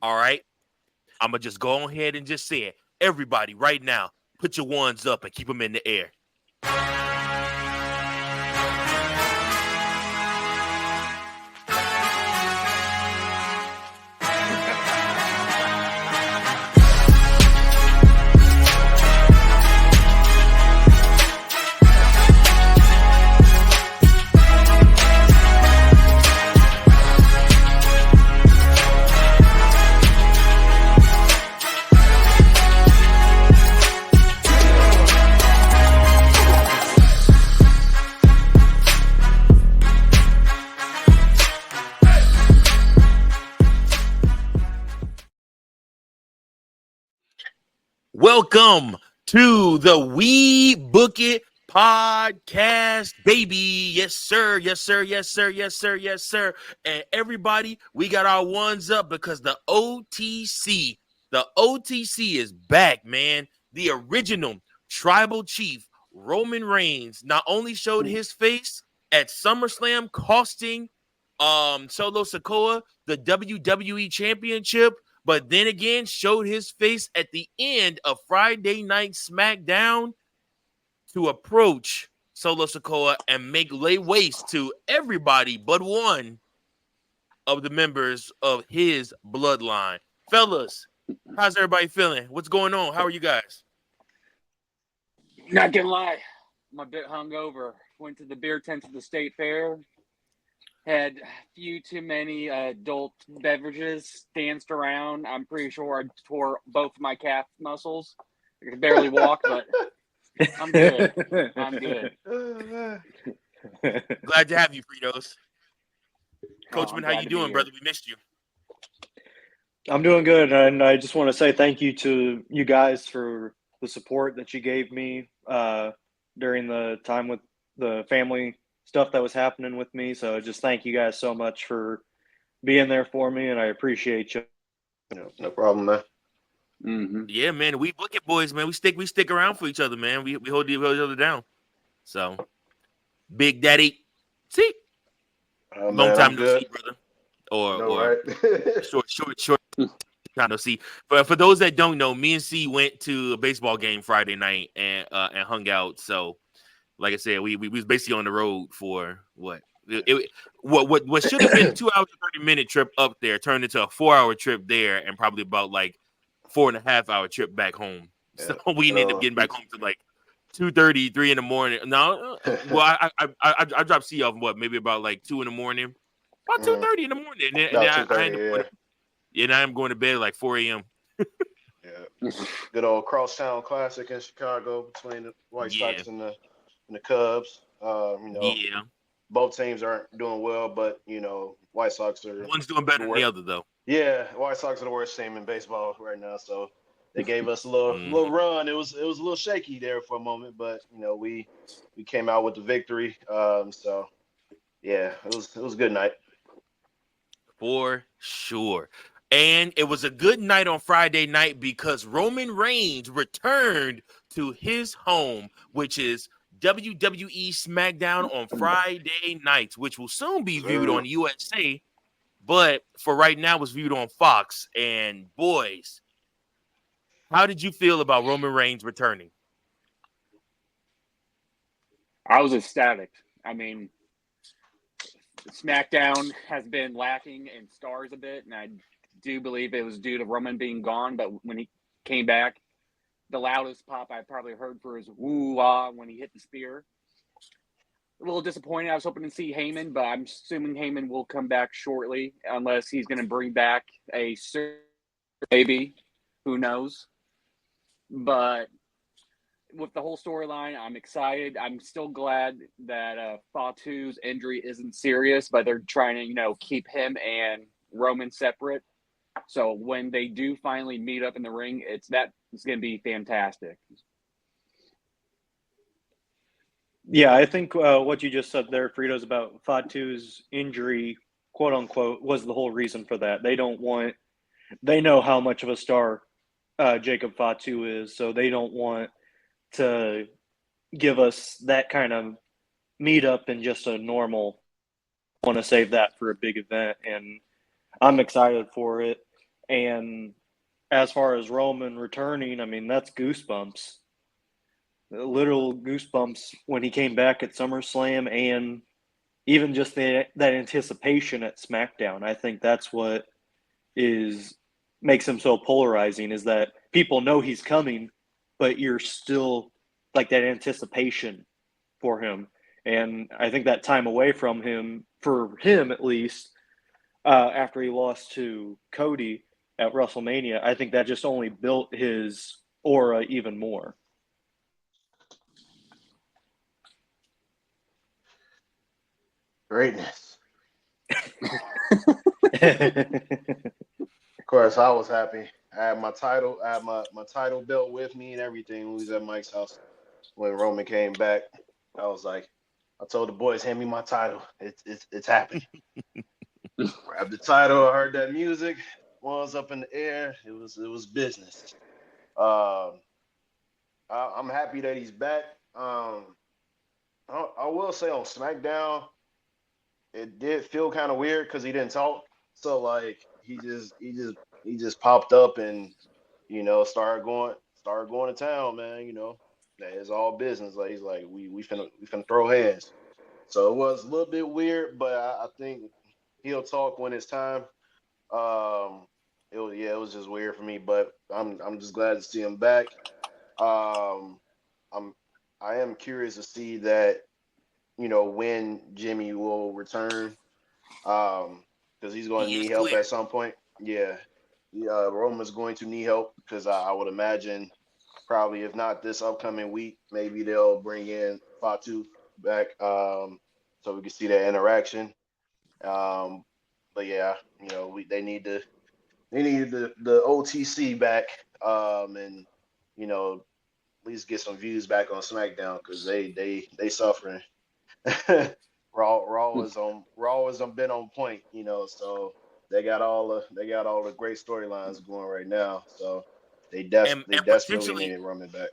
All right. I'm going to just go ahead and just say it. Everybody, right now, put your ones up and keep them in the air. Welcome to the We Book It podcast, baby. Yes, sir. Yes, sir. Yes, sir. Yes, sir. Yes, sir. And everybody, we got our ones up because the OTC is back, man. The original tribal chief, Roman Reigns, not only showed his face at SummerSlam, costing Solo Sikoa the WWE Championship, but then again showed his face at the end of Friday Night Smackdown to approach Solo Sikoa and lay waste to everybody but one of the members of his bloodline. Fellas, how's everybody feeling? What's going on? How are you guys? Not gonna lie, I'm a bit hungover. Went to the beer tent at the state fair. Had a few too many adult beverages, danced around. I'm pretty sure I tore both my calf muscles. I could barely walk, but I'm good. I'm good. Glad to have you, Fredos. Coachman, I'm how glad you to be doing, here. brother? We missed you. I'm doing good, and I just want to say thank you to you guys for the support that you gave me during the time with the family stuff that was happening with me. So just thank you guys so much for being there for me, and I appreciate you. No problem, man. Mm-hmm. Yeah, man. We Book It boys, man. We stick around for each other, man. We hold each other down. So, Big Daddy, see, long Man, time I'm no good. see, brother. Or No, right? short time no see. But for those that don't know, me and C went to a baseball game Friday night and hung out. So, like I said, we was basically on the road for what should have been 2 hours and 30-minute trip up there turned into a 4-hour trip there and probably about like 4.5-hour trip back home. Yeah. So we ended up getting back home to like 2:30, 3 in the morning. No, well, I dropped C off maybe about like 2 in the morning, about 2:30 in the morning, and then About I 2:30, and I'm going to bed at like 4 a.m. Yeah. Good old crosstown classic in Chicago between the White Sox and the Cubs. Yeah, Both teams aren't doing well, but White Sox are one's doing better than the other though. Yeah, White Sox are the worst team in baseball right now, so they gave us a little run. It was a little shaky there for a moment, but we came out with the victory. So yeah, it was a good night. For sure. And it was a good night on Friday night because Roman Reigns returned to his home, which is WWE SmackDown on Friday nights, which will soon be viewed on USA. But for right now, it's viewed on Fox. And boys, how did you feel about Roman Reigns returning? I was ecstatic. I mean, SmackDown has been lacking in stars a bit, and I do believe it was due to Roman being gone. But when he came back, the loudest pop I probably heard for his woo-ah when he hit the spear. A little disappointed. I was hoping to see Heyman, but I'm assuming Heyman will come back shortly, unless he's going to bring back a baby. Who knows? But with the whole storyline, I'm excited. I'm still glad that Fatu's injury isn't serious, but they're trying to, keep him and Roman separate. So when they do finally meet up in the ring, it's going to be fantastic. Yeah, I think what you just said there, Fritos, about Fatu's injury, quote unquote, was the whole reason for that. They know how much of a star Jacob Fatu is, so they don't want to give us that kind of meetup in just a normal. Want to save that for a big event, and I'm excited for it. And as far as Roman returning, I mean, that's goosebumps. Literal goosebumps when he came back at SummerSlam, and even just that anticipation at SmackDown. I think that's what makes him so polarizing, is that people know he's coming, but you're still like that anticipation for him. And I think that time away from him, for him at least, after he lost to Cody at WrestleMania, I think that just only built his aura even more. Greatness. Of course, I was happy. I had my title. I had my title belt with me and everything when we was at Mike's house when Roman came back. I was like, I told the boys, hand me my title. It's happening. Grabbed the title. I heard that music. Was up in the air. It was business. I'm happy that he's back. I will say on SmackDown, it did feel kind of weird because he didn't talk. So like he just popped up and started going to town, man. It's all business. Like he's like we finna throw hands. So it was a little bit weird, but I think he'll talk when it's time. It was just weird for me, but I'm just glad to see him back. I am curious to see that, when Jimmy will return, because he's going to need help at some point. Yeah, Roman's going to need help because I would imagine probably if not this upcoming week, maybe they'll bring in Fatu back, so we can see that interaction. But yeah, they needed the OTC back, and at least get some views back on SmackDown because they suffering. Raw is been on point, so they got all the great storylines going right now. So they desperately needed Roman back.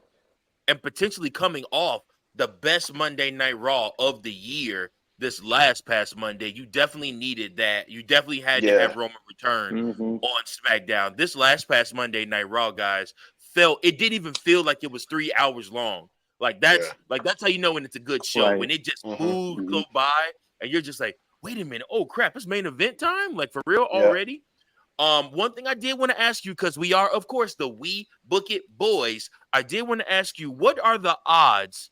And potentially coming off the best Monday Night Raw of the year this last past Monday, you definitely needed that. You definitely had to have Roman return on SmackDown. This last past Monday Night Raw, guys, it didn't even feel like it was 3 hours long. That's how you know when it's a good show. Right. When it just moves go by and you're just like, wait a minute, oh crap, it's main event time? Like for real already? One thing I did want to ask you, because we are, of course, the We Book It boys, I did want to ask you, what are the odds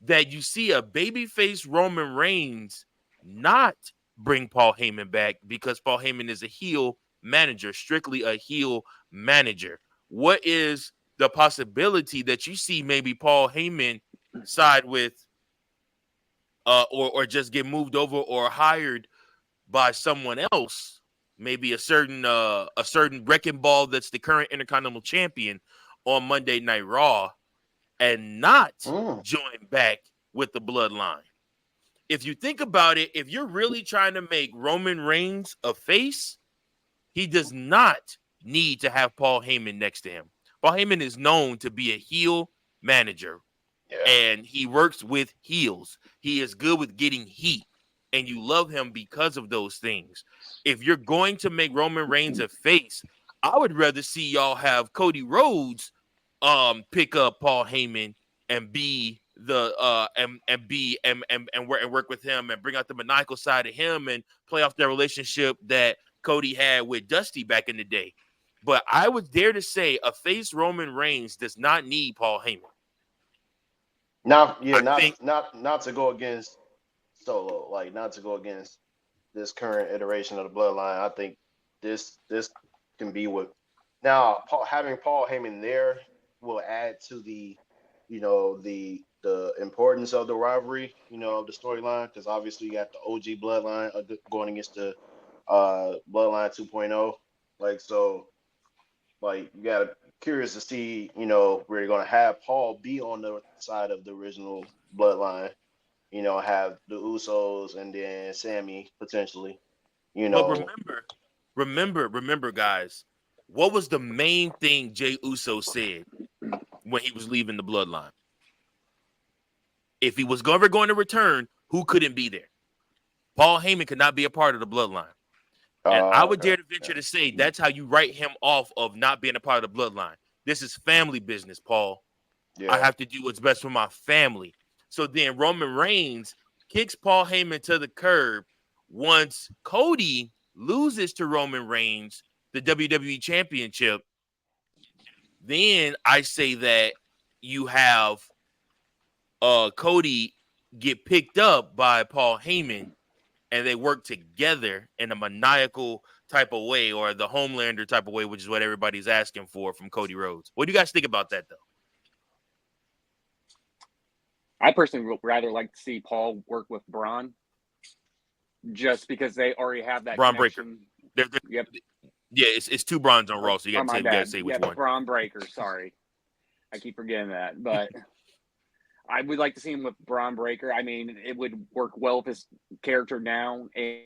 that you see a babyface Roman Reigns not bring Paul Heyman back, because Paul Heyman is a heel manager, strictly a heel manager? What is the possibility that you see maybe Paul Heyman side with or just get moved over or hired by someone else, maybe a certain wrecking ball that's the current Intercontinental Champion on Monday Night Raw, and not join back with the Bloodline? If you think about it, if you're really trying to make Roman Reigns a face, he does not need to have Paul Heyman next to him. Paul Heyman is known to be a heel manager, and he works with heels. He is good with getting heat, and you love him because of those things. If you're going to make Roman Reigns a face, I would rather see y'all have Cody Rhodes pick up Paul Heyman and be the and work with him and bring out the maniacal side of him and play off their relationship that Cody had with Dusty back in the day. But I would dare to say a face Roman Reigns does not need Paul Heyman. Not to go against Solo, like not to go against this current iteration of the Bloodline. I think this can be what now having Paul Heyman there will add to the the importance of the rivalry, of the storyline, because obviously you got the OG Bloodline going against the Bloodline 2.0. You got curious to see, where you're going to have Paul be on the side of the original Bloodline, have the Usos and then Sammy potentially, But remember, guys, what was the main thing Jey Uso said when he was leaving the Bloodline? If he was ever going to return, who couldn't be there? Paul Heyman could not be a part of the Bloodline. And I would Okay. dare to venture to say that's how you write him off of not being a part of the bloodline. This is family business, Paul. I Yeah. have to do what's best for my family. So then Roman Reigns kicks Paul Heyman to the curb once Cody loses to Roman Reigns the WWE Championship. Then I say that you have Cody get picked up by Paul Heyman and they work together in a maniacal type of way or the Homelander type of way, which is what everybody's asking for from Cody Rhodes. What do you guys think about that, though? I personally would rather like to see Paul work with Braun, just because they already have that Braun Breaker. connection. They're, Yep. Yeah, it's two Brauns on Raw, so you Oh, got my to bad. say which Yeah, one. Braun Breaker. Sorry, I keep forgetting that. But I would like to see him with Braun Breaker. I mean, it would work well with his character now and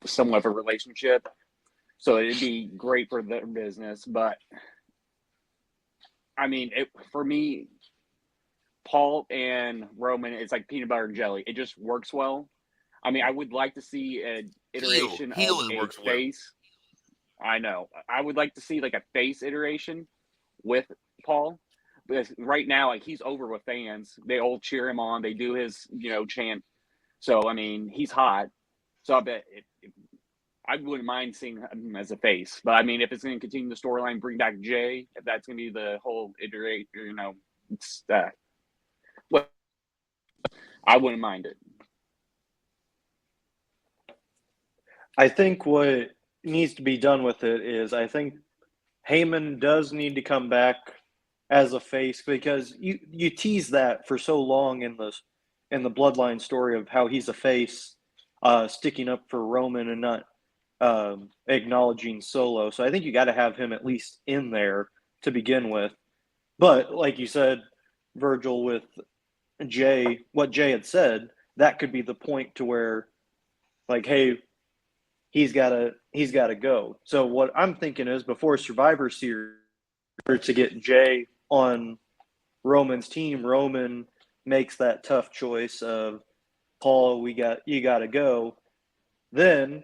somewhat of a relationship. So it'd be great for their business. But I mean, for me, Paul and Roman, it's like peanut butter and jelly. It just works well. I mean, I would like to see an iteration Heel of a works well. face. I know. I would like to see like a face iteration with Paul. Because right now, like, he's over with fans. They all cheer him on. They do his, chant. So, I mean, he's hot. So I bet I wouldn't mind seeing him as a face. But I mean, if it's going to continue the storyline, bring back Jay, if that's going to be the whole iteration, it's well, I wouldn't mind it. I think what needs to be done with it is I think Heyman does need to come back as a face, because you tease that for so long in the Bloodline story of how he's a face, sticking up for Roman and not acknowledging Solo. So I think you got to have him at least in there to begin with. But like you said, Virgil, with Jay, what Jay had said, that could be the point to where, like, hey, he's got to go. So what I'm thinking is, before Survivor Series, to get Jay on Roman's team, Roman makes that tough choice of, Paul, you got to go. Then,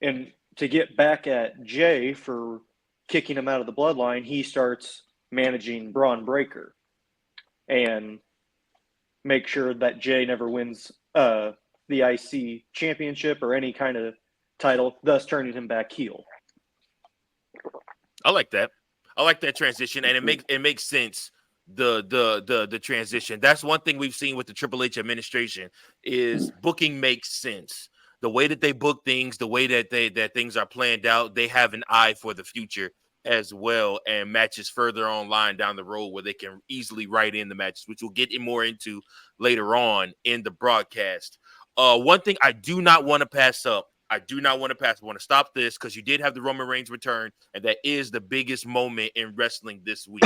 and to get back at Jay for kicking him out of the bloodline, he starts managing Braun Breaker and make sure that Jay never wins the IC championship or any kind of title, thus turning him back heel. I like that. I like that transition, and it makes sense. The transition. That's one thing we've seen with the Triple H administration is booking makes sense. The way that they book things, the way that things are planned out, they have an eye for the future as well, and matches further online down the road where they can easily write in the matches, which we'll get more into later on in the broadcast. One thing I do not want to pass up. I want to stop this because you did have the Roman Reigns return, and that is the biggest moment in wrestling this week.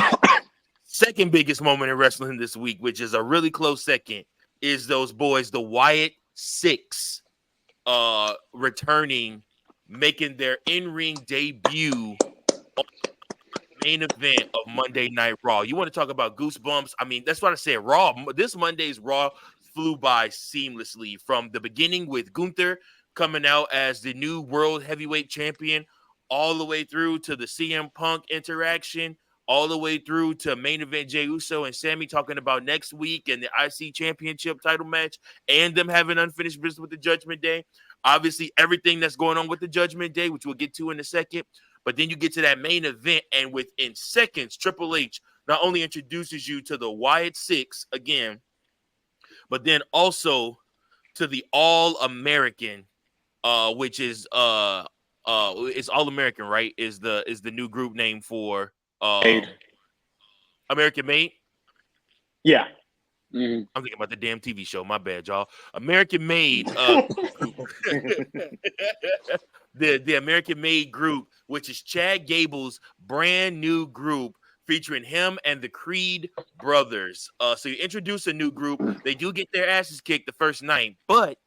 Second biggest moment in wrestling this week, which is a really close second, is those boys, the Wyatt Six, returning, making their in-ring debut on the main event of Monday Night Raw. You want to talk about goosebumps? I mean, that's what I said. Raw. This Monday's Raw flew by seamlessly from the beginning with Gunther coming out as the new World Heavyweight Champion, all the way through to the CM Punk interaction, all the way through to main event Jey Uso and Sammy talking about next week and the IC Championship title match, and them having unfinished business with the Judgment Day. Obviously, everything that's going on with the Judgment Day, which we'll get to in a second. But then you get to that main event, and within seconds, Triple H not only introduces you to the Wyatt Six again, but then also to the All-American, which is it's All-American, right? Is the new group name for American Made? Yeah. Mm-hmm. I'm thinking about the damn TV show. My bad, y'all. American Made the American Made group, which is Chad Gable's brand new group featuring him and the Creed brothers. So you introduce a new group. They do get their asses kicked the first night, but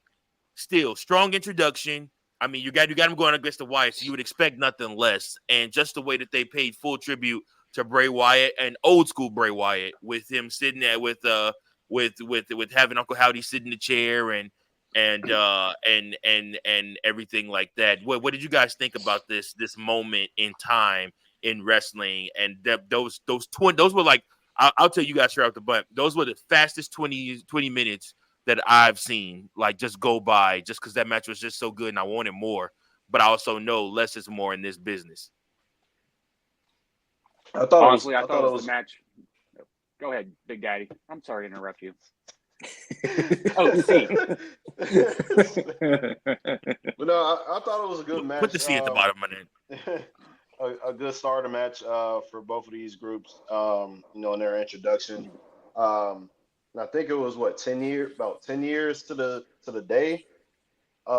still strong introduction. I mean, you got them going against the Wyatt, so you would expect nothing less. And just the way that they paid full tribute to Bray Wyatt and old school Bray Wyatt, with him sitting there with having Uncle Howdy sit in the chair and and everything like that. What did you guys think about this moment in time in wrestling? And those were like, I'll tell you guys straight off the butt, those were the fastest 20 minutes that I've seen, like, just go by, just because that match was just so good and I wanted more. But I also know less is more in this business. I thought it was the match. Go ahead, Big Daddy. I'm sorry to interrupt you. Oh, C. But no, I thought it was a good match. Put the C at the bottom of it. A good starter match for both of these groups, in their introduction. And I think it was about 10 years to the day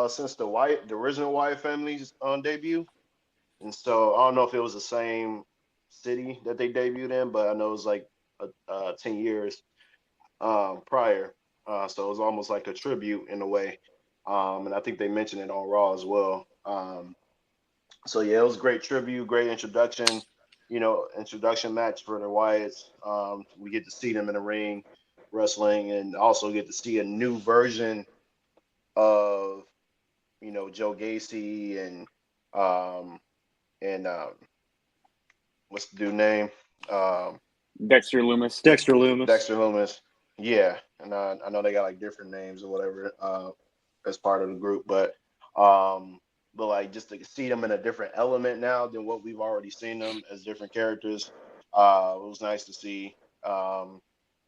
since the original Wyatt family's debut. And so I don't know if it was the same city that they debuted in, but I know it was like 10 years prior. So it was almost like a tribute in a way. And I think they mentioned it on Raw as well. So yeah, it was a great tribute, great introduction, introduction match for the Wyatts. We get to see them in the ring wrestling, and also get to see a new version of, Joe Gacy and what's the dude's name? Dexter Lumis. Dexter Lumis. Yeah, and I know they got like different names or whatever as part of the group, but like just to see them in a different element now than what we've already seen them as different characters, it was nice to see.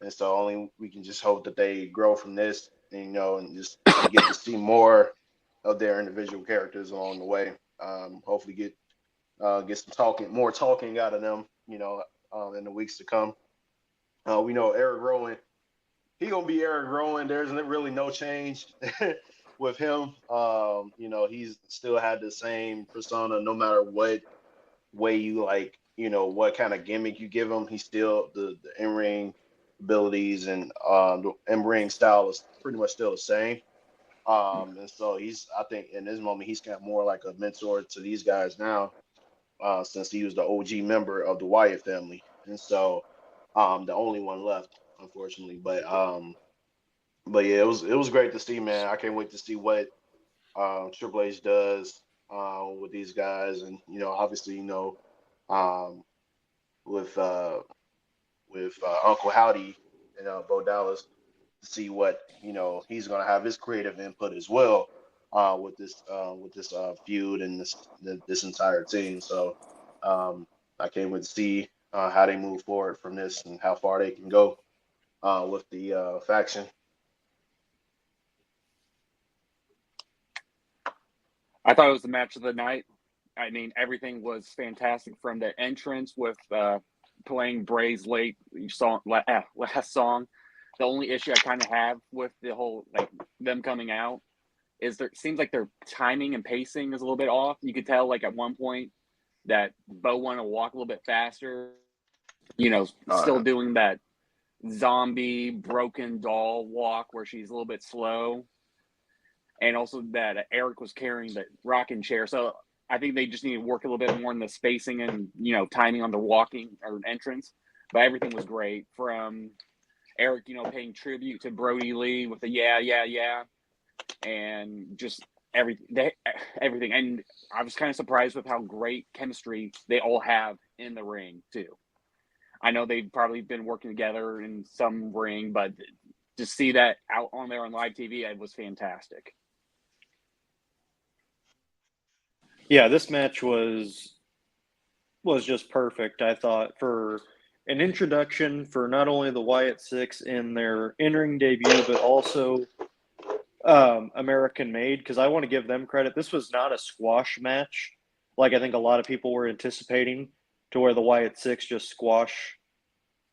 And so only we can just hope that they grow from this, and just get to see more of their individual characters along the way. Hopefully get some more talking out of them, in the weeks to come. We know Eric Rowan. He gonna be Eric Rowan. There's really no change with him. He's still had the same persona, no matter what way you like, what kind of gimmick you give him. He's still the in-ring abilities and the in-ring style is pretty much still the same. And so I think in this moment he's got more like a mentor to these guys now, since he was the OG member of the Wyatt family, and so the only one left, unfortunately. But yeah, it was great to see, man. I can't wait to see what Triple H does with these guys, and obviously, with Uncle Howdy and Bo Dallas, to see what he's gonna have his creative input as well with this feud and this entire team. So I can't wait to see how they move forward from this and how far they can go with the faction. I thought it was the match of the night. I mean, everything was fantastic from the entrance with playing Bray's last song. The only issue I kind of have with the whole, like, them coming out is it seems like their timing and pacing is a little bit off. You could tell, like, at one point that Bo wanted to walk a little bit faster, still doing that zombie broken doll walk where she's a little bit slow. And also that Eric was carrying the rocking chair. So I think they just need to work a little bit more in the spacing and, timing on the walking or entrance. But everything was great from Eric, paying tribute to Brody Lee with the yeah, and just everything. And I was kind of surprised with how great chemistry they all have in the ring too. I know they've probably been working together in some ring, but to see that out on there on live TV, it was fantastic. Yeah, this match was just perfect, I thought, for an introduction for not only the Wyatt Six in their in-ring debut, but also American made, because I want to give them credit. This was not a squash match like I think a lot of people were anticipating, to where the Wyatt Six just squash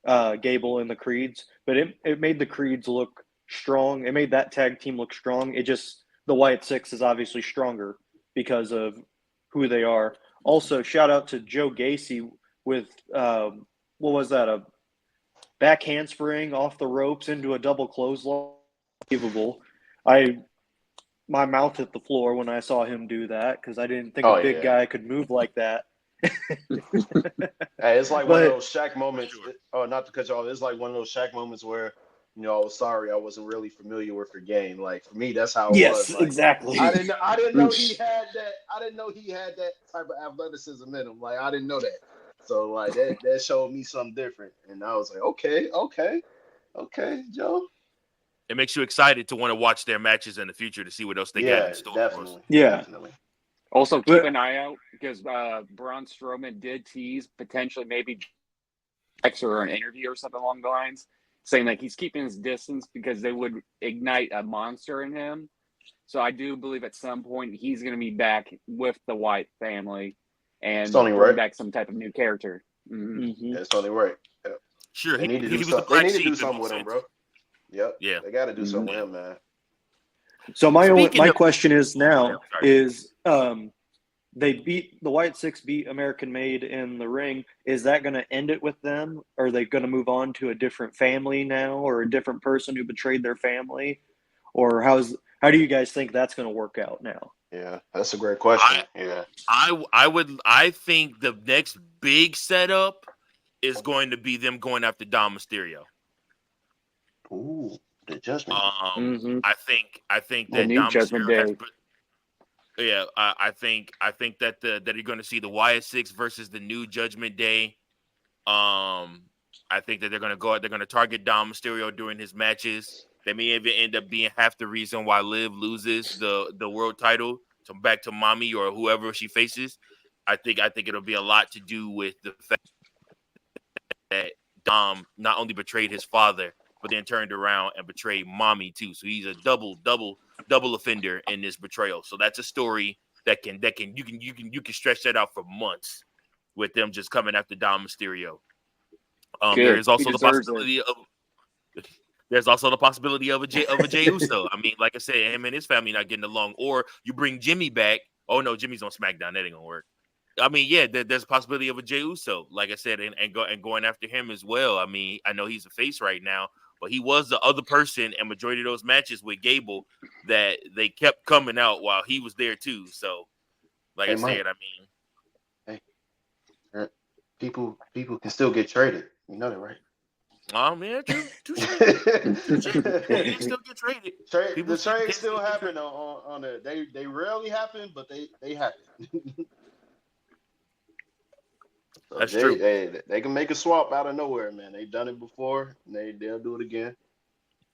Gable and the Creeds, but it made the Creeds look strong. It made that tag team look strong. The Wyatt Six is obviously stronger because of who they are. Also, shout out to Joe Gacy with what was that? A back handspring off the ropes into a double clothesline. Unbelievable. My mouth hit the floor when I saw him do that, because I didn't think a big guy could move like that. Hey, it's like one of those Shaq moments. Oh, not to cut you off. It's like one of those Shaq moments where I was sorry I wasn't really familiar with your game. Like for me, that's how it Yes, was. Like exactly. I didn't know he had that. I didn't know he had that type of athleticism in him. Like I didn't know that. So like that showed me something different, and I was like, okay, Joe. It makes you excited to want to watch their matches in the future to see what else they got in store for us. Definitely. Also, keep an eye out because Braun Strowman did tease potentially maybe or an interview or something along the lines, saying like he's keeping his distance because they would ignite a monster in him. So I do believe at some point he's going to be back with the Wyatt family and bring back some type of new character. Yeah, it's only right. Yeah. Sure, they need to do something. They need to do something with him, bro. Yep. Yeah, they got to do something with him, man. So my question is now is the Wyatt Six beat American Made in the ring. Is that going to end it with them? Or are they going to move on to a different family now, or a different person who betrayed their family? Or how do you guys think that's going to work out now? Yeah, that's a great question. I think the next big setup is going to be them going after Dom Mysterio. Ooh, the Judgment. I think that new Dom Judgment Mysterio Day. Yeah, I think that that you're going to see the Wyatt Six versus the New Judgment Day. I think that they're going to target Dom Mysterio during his matches. They may even end up being half the reason why Liv loses the world title back to Mommy or whoever she faces. I think it'll be a lot to do with the fact that Dom not only betrayed his father, but then turned around and betrayed Mommy too. So he's a double offender in this betrayal. So that's a story that you can stretch that out for months with them just coming after Dom Mysterio. There is also the possibility of a Jey Uso. I mean, like I said, him and his family not getting along. Or you bring Jimmy back. Oh no, Jimmy's on SmackDown. That ain't gonna work. I mean, yeah, there's a possibility of a Jey Uso, like I said, and going after him as well. I mean, I know he's a face right now, but he was the other person and majority of those matches with Gable that they kept coming out while he was there too. So, like I said, I mean, people can still get traded. You know that, right? Oh man, true. They still get traded. The trades still happen on it. They rarely happen, but they happen. So that's true. They can make a swap out of nowhere, man. They've done it before, and they'll do it again.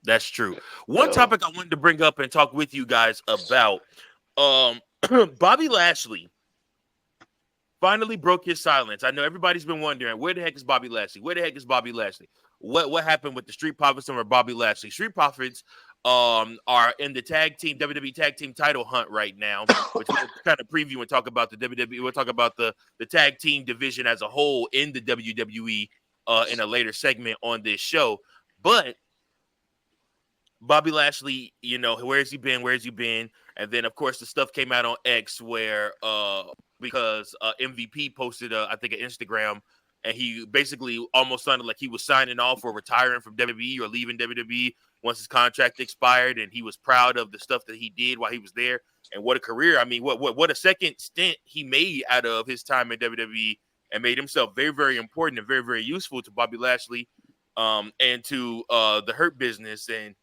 That's true. One topic I wanted to bring up and talk with you guys about, Bobby Lashley finally broke his silence. I know everybody's been wondering, where the heck is Bobby Lashley? Where the heck is Bobby Lashley? What happened with the Street Profits and Bobby Lashley? Street Profits are in the WWE tag team title hunt right now, which we'll kind of preview and talk about the WWE. We'll talk about the tag team division as a whole in the WWE in a later segment on this show. But Bobby Lashley, where has he been? And then, of course, the stuff came out on X where because MVP posted, I think, an Instagram, and he basically almost sounded like he was signing off or retiring from WWE or leaving WWE once his contract expired, and he was proud of the stuff that he did while he was there. And what a career. I mean, what a second stint he made out of his time in WWE and made himself very, very important and very, very useful to Bobby Lashley and to the Hurt Business. And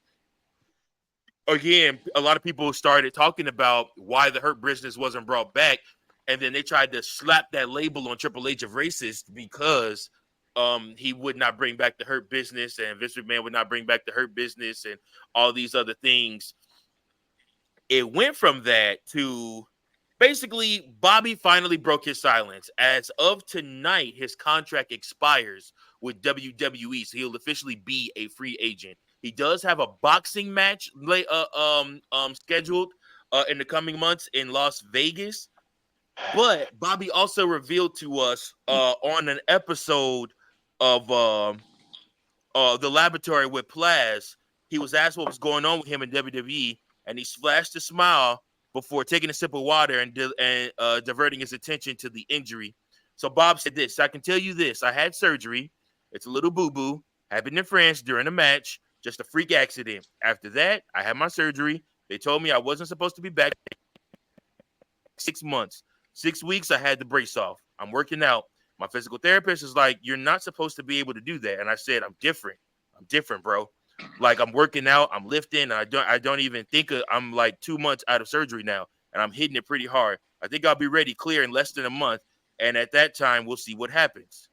again, a lot of people started talking about why the Hurt Business wasn't brought back. And then they tried to slap that label on Triple H of racist because he would not bring back the Hurt Business and Vince McMahon would not bring back the Hurt Business and all these other things. It went from that to basically Bobby finally broke his silence. As of tonight, his contract expires with WWE, so he'll officially be a free agent. He does have a boxing match scheduled in the coming months in Las Vegas. But Bobby also revealed to us on an episode of the Laboratory with Plaz, he was asked what was going on with him in WWE, and he flashed a smile before taking a sip of water and diverting his attention to the injury. So Bob said this: I can tell you this, I had surgery. It's a little boo-boo. Happened in France during a match. Just a freak accident. After that, I had my surgery. They told me I wasn't supposed to be back 6 months. 6 weeks, I had the brace off. I'm working out. My physical therapist is like, you're not supposed to be able to do that. And I said, I'm different, bro. Like I'm working out, I'm lifting, and I don't even think I'm like 2 months out of surgery now, and I'm hitting it pretty hard. I think I'll be ready, clear in less than a month, and at that time we'll see what happens.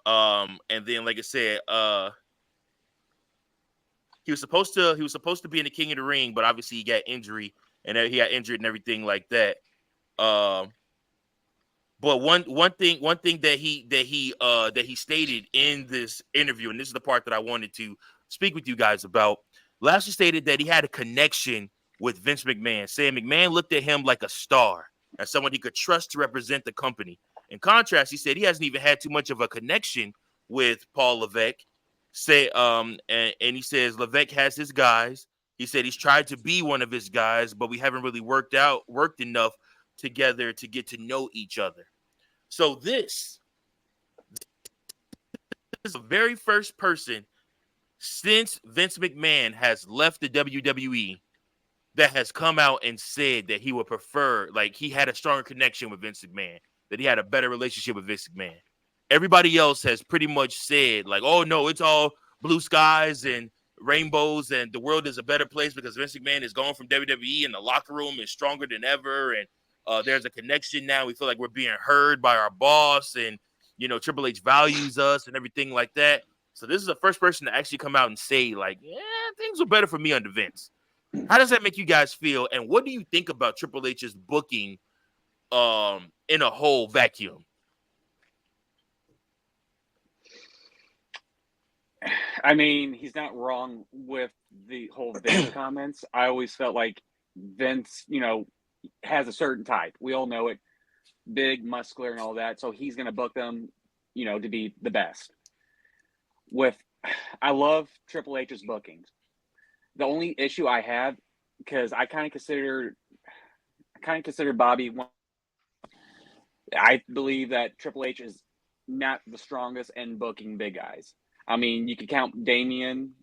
And then like I said, he was supposed to be in the King of the Ring, but obviously he got injury and he got injured and everything like that. But one thing that he stated in this interview, and this is the part that I wanted to speak with you guys about. Lashley stated that he had a connection with Vince McMahon, saying McMahon looked at him like a star and someone he could trust to represent the company. In contrast, he said he hasn't even had too much of a connection with Paul Levesque. And he says Levesque has his guys. He said he's tried to be one of his guys, but we haven't really worked enough together to get to know each other. So this is the very first person since Vince McMahon has left the WWE that has come out and said that he would prefer, like he had a stronger connection with Vince McMahon, that he had a better relationship with Vince McMahon. Everybody else has pretty much said like, oh no, it's all blue skies and rainbows and the world is a better place because Vince McMahon is gone from WWE and the locker room is stronger than ever. And there's a connection now. We feel like we're being heard by our boss and, you know, Triple H values us and everything like that. So this is the first person to actually come out and say like, yeah, things were better for me under Vince. How does that make you guys feel? And what do you think about Triple H's booking in a whole vacuum? I mean, he's not wrong with the whole Vince comments. I always felt like Vince, you know, has a certain type. We all know it. Big, muscular, and all that. So he's going to book them, you know, to be the best. I love Triple H's bookings. The only issue I have, because I kind of consider Bobby one. I believe that Triple H is not the strongest in booking big guys. I mean, you could count Damian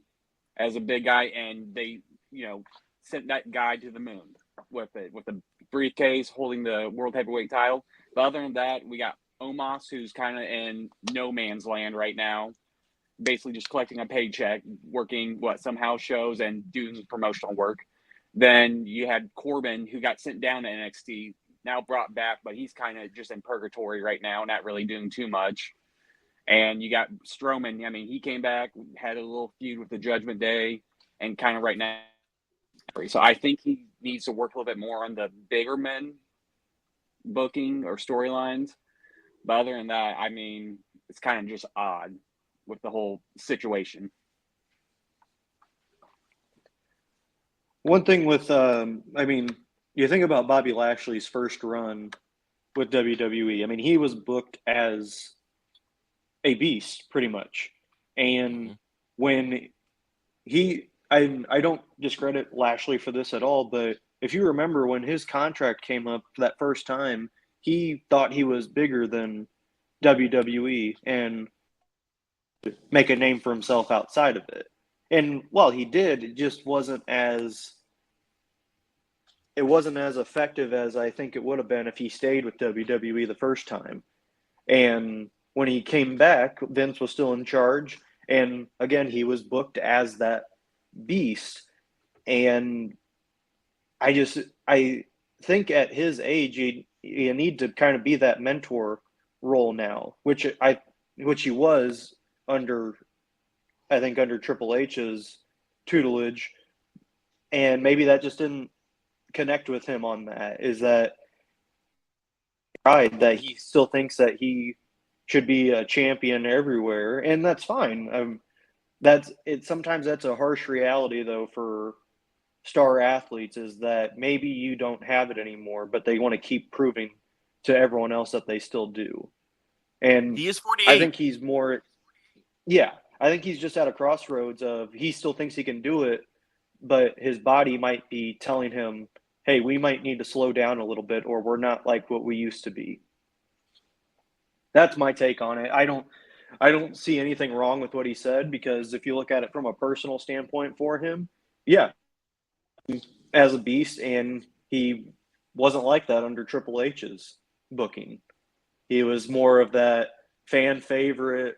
as a big guy, and they, you know, sent that guy to the moon with the briefcase holding the world heavyweight title. But other than that, we got Omos, who's kind of in no man's land right now, basically just collecting a paycheck, working some house shows and doing promotional work. Then you had Corbin, who got sent down to NXT, now brought back, but he's kind of just in purgatory right now, not really doing too much. And you got Strowman. I mean, he came back, had a little feud with the Judgment Day, and kind of right now. So I think he needs to work a little bit more on the bigger men booking or storylines. But other than that, I mean, it's kind of just odd with the whole situation. One thing with, I mean, you think about Bobby Lashley's first run with WWE. I mean, he was booked as a beast pretty much. And when I don't discredit Lashley for this at all, but if you remember when his contract came up for that first time, he thought he was bigger than WWE and make a name for himself outside of it. And while he did, it just wasn't as effective as I think it would have been if he stayed with WWE the first time. And when he came back, Vince was still in charge. And again, he was booked as that beast. And I think at his age, you need to kind of be that mentor role now, which he was under Triple H's tutelage. And maybe that just didn't connect with him on that, is that pride that he still thinks that he should be a champion everywhere, and that's fine. Sometimes that's a harsh reality though for star athletes, is that maybe you don't have it anymore, but they want to keep proving to everyone else that they still do. And he is 48. I think he's more, yeah, I think he's just at a crossroads of he still thinks he can do it, but his body might be telling him, hey, we might need to slow down a little bit, or we're not like what we used to be. That's my take on it. I don't see anything wrong with what he said, because if you look at it from a personal standpoint for him, yeah, as a beast, and he wasn't like that under Triple H's booking. He was more of that fan favorite.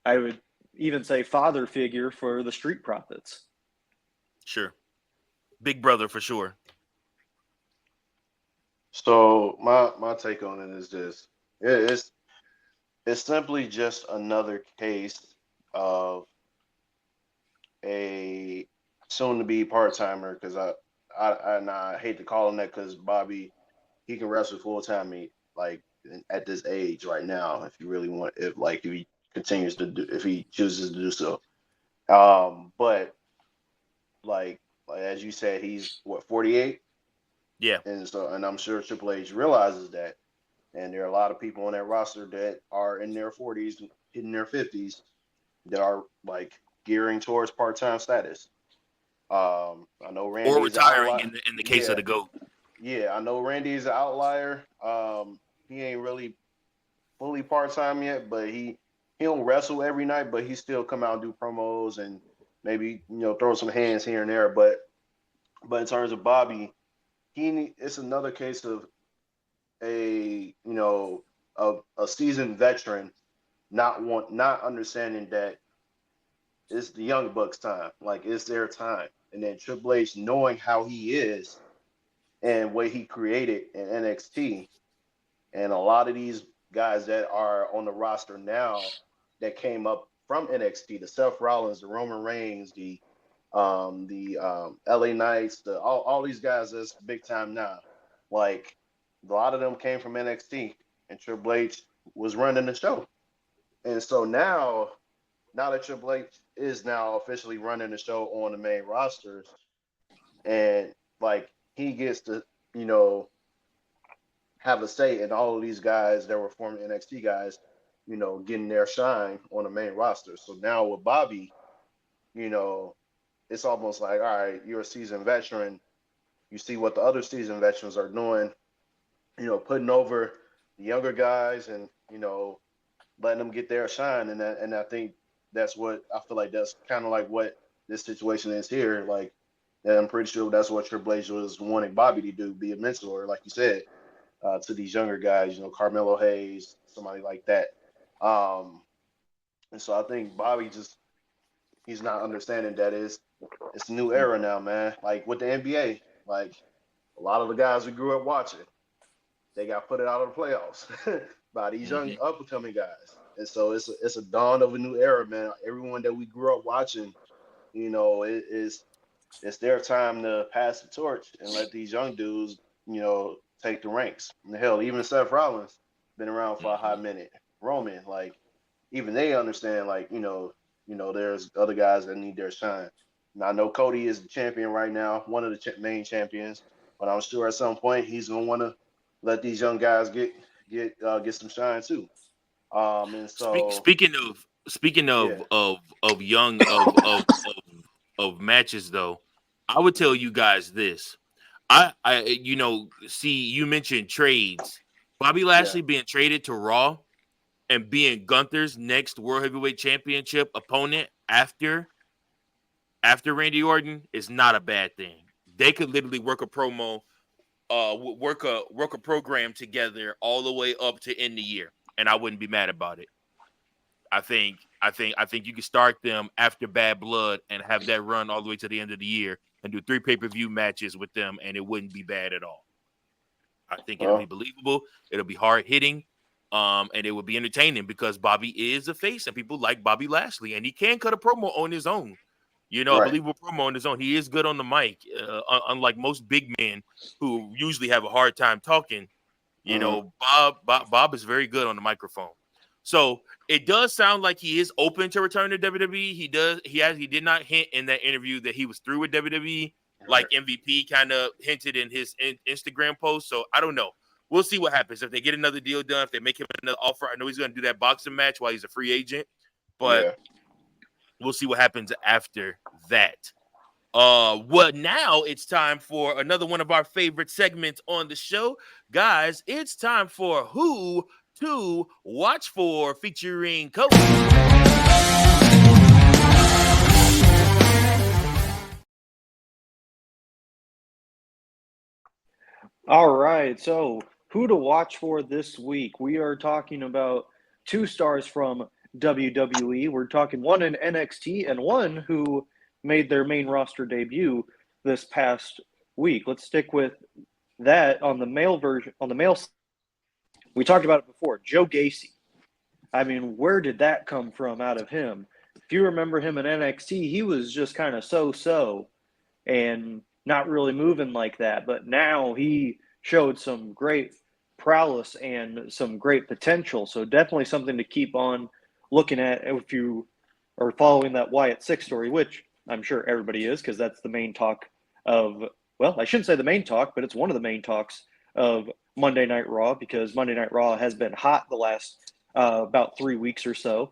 I would even say father figure for the Street Profits. Sure. Big brother for sure. So my take on it is this: it's simply just another case of a soon-to-be part-timer. Because I hate to call him that because Bobby, he can wrestle full-time like at this age right now if you really want, if he continues to do, if he chooses to do so. But like as you said, he's what, 48, Yeah. and I'm sure Triple H realizes that. And there are a lot of people on that roster that are in their 40s, hitting their 50s, that are like gearing towards part-time status. I know Or Randy's an retiring outlier. in the case of Yeah, the GOAT. yeah, I know Randy's an outlier. He ain't really fully part-time yet, but he don't wrestle every night, but he still come out and do promos and maybe throw some hands here and there. But in terms of Bobby, it's another case of a seasoned veteran not understanding that it's the Young Bucks time, like it's their time, and then Triple H knowing how he is and what he created in NXT, and a lot of these guys that are on the roster now that came up from NXT, the Seth Rollins, the Roman Reigns, the LA Knights, all these guys that's big time now. Like a lot of them came from NXT, and Triple H was running the show. And so now that Triple H is now officially running the show on the main rosters, and like he gets to, have a say in all of these guys that were former NXT guys, getting their shine on the main roster. So now with Bobby, it's almost like, all right, you're a seasoned veteran. You see what the other seasoned veterans are doing, putting over the younger guys and, letting them get their shine. And I think that's what I feel like that's kind of like what this situation is here. Like, and I'm pretty sure that's what Triple H was wanting Bobby to do, be a mentor, like you said, to these younger guys, Carmelo Hayes, somebody like that. And so I think Bobby he's not understanding that it's a new era now, man. Like with the NBA, like a lot of the guys we grew up watching, they got put out of the playoffs by these young up and coming guys. And so it's a dawn of a new era, man. Everyone that we grew up watching, it's their time to pass the torch and let these young dudes, take the ranks. And hell, even Seth Rollins been around for a hot minute. Roman, like even they understand, like, there's other guys that need their shine. Now I know Cody is the champion right now, one of the main champions, but I'm sure at some point he's gonna want to let these young guys get some shine too. And so Speaking yeah, of young of matches though, I would tell you guys this. I see you mentioned trades. Bobby yeah, Lashley being traded to Raw and being Gunther's next World Heavyweight Championship opponent after Randy Orton is not a bad thing. They could literally work a promo, work a program together all the way up to end the year, and I wouldn't be mad about it. I think you can start them after Bad Blood and have that run all the way to the end of the year and do 3 pay-per-view matches with them, and it wouldn't be bad at all. I think it'll be believable. It'll be hard hitting, and it will be entertaining because Bobby is a face and people like Bobby Lashley, and he can cut a promo on his own. A right. believable promo on his own. He is good on the mic, unlike most big men who usually have a hard time talking. Bob is very good on the microphone. So it does sound like he is open to return to WWE. He did not hint in that interview that he was through with WWE, like MVP kind of hinted in his Instagram post. So I don't know. We'll see what happens if they get another deal done. If they make him another offer, I know he's going to do that boxing match while he's a free agent, but Yeah. we'll see what happens after that. Well, now it's time for another one of our favorite segments on the show. Guys, it's time for Who to Watch For featuring Cody. All right, so who to watch for this week? We are talking about 2 stars from WWE. We're talking one in NXT and one who made their main roster debut this past week. Let's stick with that on the male version. On the male, we talked about it before. Joe Gacy. I mean, where did that come from out of him? If you remember him in NXT, he was just kind of so and not really moving like that. But now he showed some great prowess and some great potential. So definitely something to keep on looking at if you are following that Wyatt 6 story, which I'm sure everybody is, because that's the main talk of, well, I shouldn't say the main talk, but it's one of the main talks of Monday Night Raw, because Monday Night Raw has been hot the last about 3 weeks or so.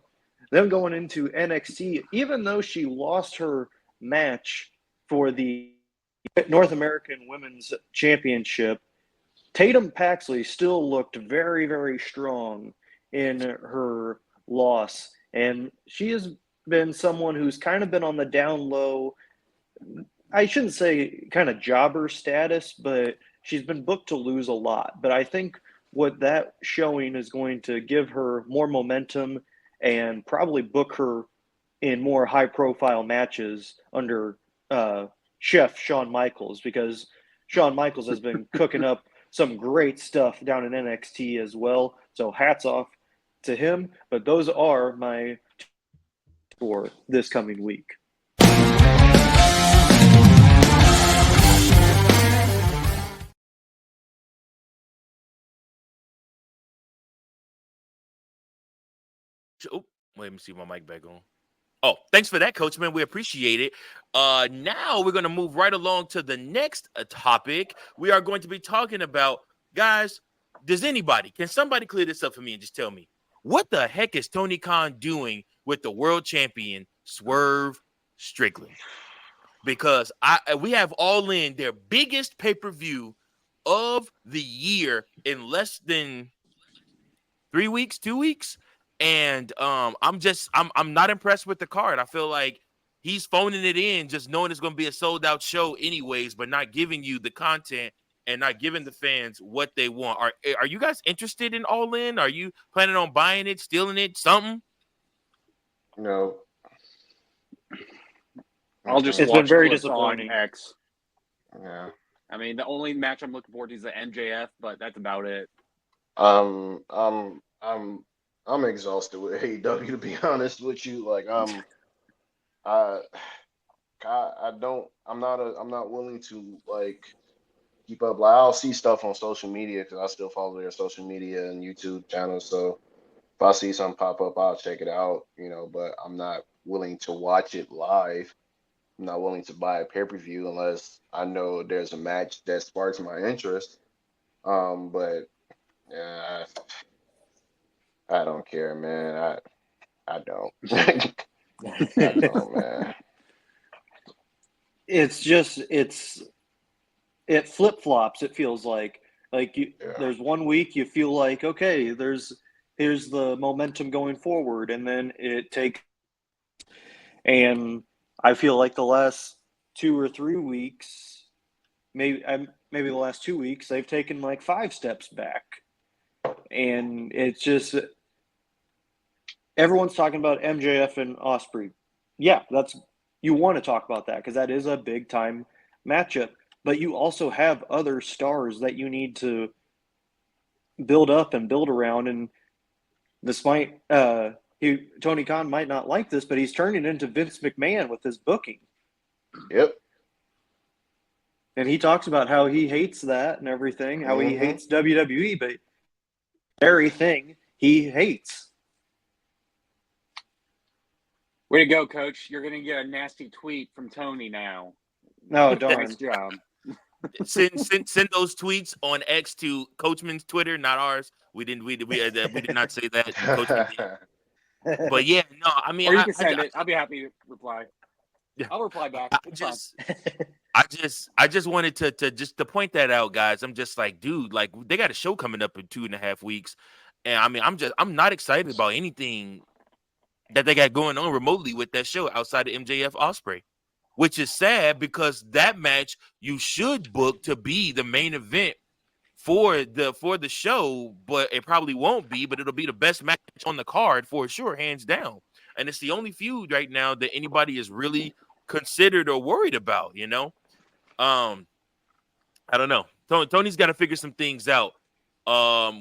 Then going into NXT, even though she lost her match for the North American Women's Championship, Tatum Paxley still looked very, very strong in her loss. And she has been someone who's kind of been on the down low. I shouldn't say kind of jobber status, but she's been booked to lose a lot. But I think what that showing is going to give her more momentum and probably book her in more high-profile matches under Chef Shawn Michaels, because Shawn Michaels has been cooking up some great stuff down in NXT as well. So hats off to him. But those are my for this coming week. Oh, wait, let me see my mic back on. Oh, thanks for that, Coach, man. We appreciate it. Now we're going to move right along to the next topic. We are going to be talking about, guys, can somebody clear this up for me and just tell me, what the heck is Tony Khan doing with the world champion, Swerve Strickland? Because we have All In, their biggest pay-per-view of the year, in less than 2 weeks. And I'm not impressed with the card. I feel like he's phoning it in, just knowing it's going to be a sold out show anyways, but not giving you the content and not giving the fans what they want. Are you guys interested in All In? Are you planning on buying it, stealing it, something? No. I'll just It's watch been very clips on disappointing. X. Yeah. I mean, the only match I'm looking forward to is the MJF, but that's about it. I'm exhausted with AEW, to be honest with you. Like I'm not willing to like keep up. Like I'll see stuff on social media because I still follow their social media and YouTube channels. So if I see something pop up, I'll check it out, but I'm not willing to watch it live. I'm not willing to buy a pay-per-view unless I know there's a match that sparks my interest. But yeah, I don't care, man. I don't. I don't, man. It's just it flip-flops. It feels like there's 1 week you feel like, okay, here's the momentum going forward, and then it takes. And I feel like the last 2 or 3 weeks, maybe the last 2 weeks, they've taken like 5 steps back, and it's just everyone's talking about MJF and Ospreay. Yeah, you want to talk about that because that is a big time matchup. But you also have other stars that you need to build up and build around. And this might Tony Khan might not like this, but he's turning into Vince McMahon with his booking. Yep. And he talks about how he hates that and everything, how he hates WWE, but very thing he hates. Way to go, Coach. You're going to get a nasty tweet from Tony now. Oh, darn. Nice job. Send those tweets on X to Coachman's Twitter, not ours. We did not say that. Coachman did. But yeah, no, I mean, or you can send it. I'll be happy to reply. I'll reply back. I just wanted to point that out, guys. I'm just like, dude, like they got a show coming up in 2.5 weeks, and I mean, I'm not excited about anything that they got going on remotely with that show outside of MJF Ospreay, which is sad because that match you should book to be the main event for the show, but it probably won't be. But it'll be the best match on the card for sure, hands down. And it's the only feud right now that anybody is really considered or worried about. I don't know. Tony's got to figure some things out,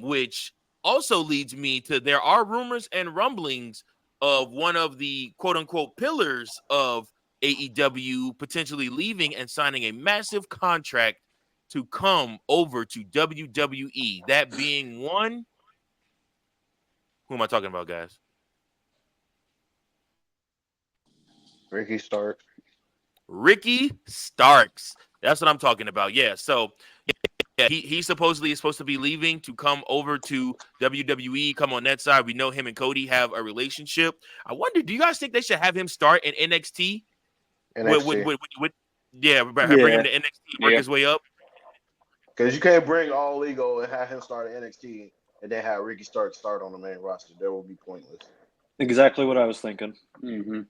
which also leads me to there are rumors and rumblings of one of the quote unquote pillars of AEW potentially leaving and signing a massive contract to come over to WWE. That being one. Who am I talking about, guys? Ricky Stark. Ricky Starks. That's what I'm talking about. Yeah. So yeah, he supposedly is supposed to be leaving to come over to WWE, come on that side. We know him and Cody have a relationship. I wonder, do you guys think they should have him start in NXT? NXT. Bring him to NXT and work his way up? Because you can't bring All Ego and have him start at NXT and then have Ricky Stark start on the main roster. That would be pointless. Exactly what I was thinking. Mm-hmm.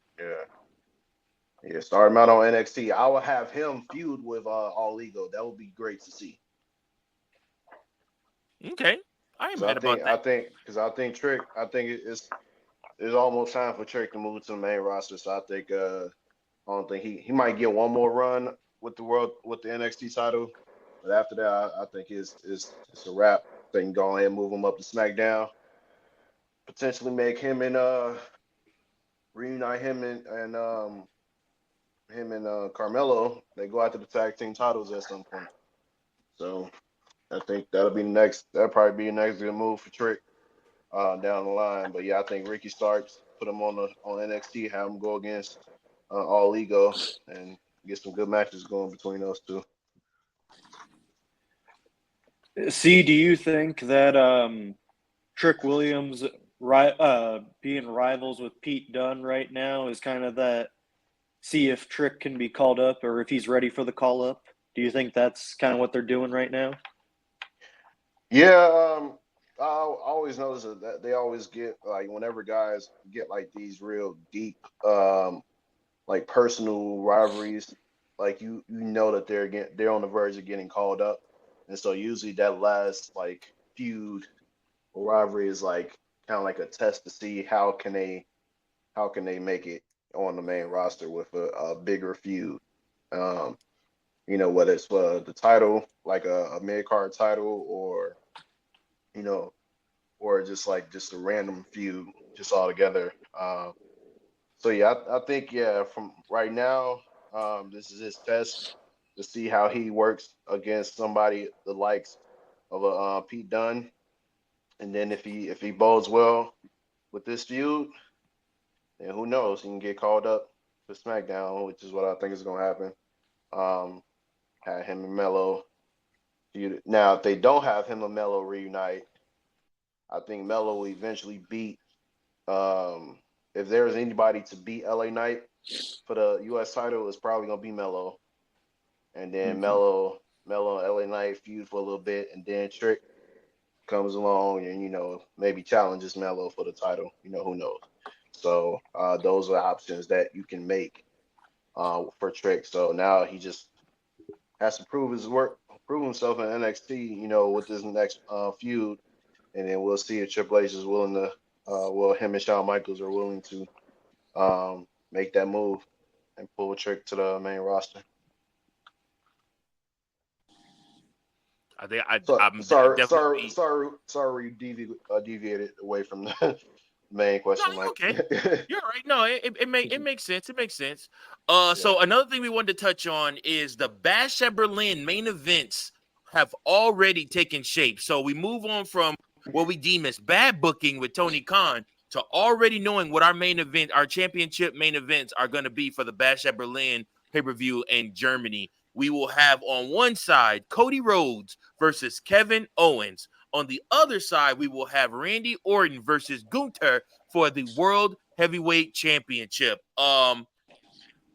Yeah, start him out on NXT. I would have him feud with All Ego. That would be great to see. Okay, I ain't mad about that. I think it's almost time for Trick to move to the main roster. So I don't think he might get one more run with the NXT title, but after that, I think it's a wrap. They can go ahead and move him up to SmackDown, potentially make him and reunite him and Carmelo. They go after the tag team titles at some point. So I think that'll probably be the next good move for Trick down the line. But yeah, I think Ricky Starks, put him on NXT, have him go against All Ego and get some good matches going between those two. See, do you think that Trick Williams being rivals with Pete Dunne right now is kind of that, see if Trick can be called up or if he's ready for the call up? Do you think that's kind of what they're doing right now? Yeah, I always notice that they always get, like, whenever guys get like these real deep like personal rivalries, like you know that they're on the verge of getting called up. And so usually that last like feud or rivalry is like kind of like a test to see how can they make it on the main roster with a bigger feud. Whether it's the title, like a mid card title, or or just a random feud, just all together. So yeah, I think from right now, this is his test to see how he works against somebody the likes of Pete Dunne, and then if he bodes well with this feud, then who knows, he can get called up to SmackDown, which is what I think is going to happen. Have him and Melo feud. Now, if they don't have him and Melo reunite, I think Melo will eventually beat. If there is anybody to beat LA Knight for the U.S. title, it's probably gonna be Melo, and then Melo and LA Knight feud for a little bit, and then Trick comes along and maybe challenges Melo for the title. Who knows? So those are options that you can make for Trick. So now he just has to prove himself in NXT. With this next feud, and then we'll see if Triple H is willing to. Him and Shawn Michaels are willing to make that move and pull a Trick to the main roster. I think I'm sorry, definitely... deviated away from the main question. No, okay, you're right. No, it makes sense. It makes sense. So another thing we wanted to touch on is the Bash at Berlin main events have already taken shape. So we move on from what we deem as bad booking with Tony Khan to already knowing what our championship main events are going to be for the Bash at Berlin pay-per-view in Germany. We will have on one side Cody Rhodes versus Kevin Owens. On the other side, we will have Randy Orton versus Gunther for the World Heavyweight Championship. I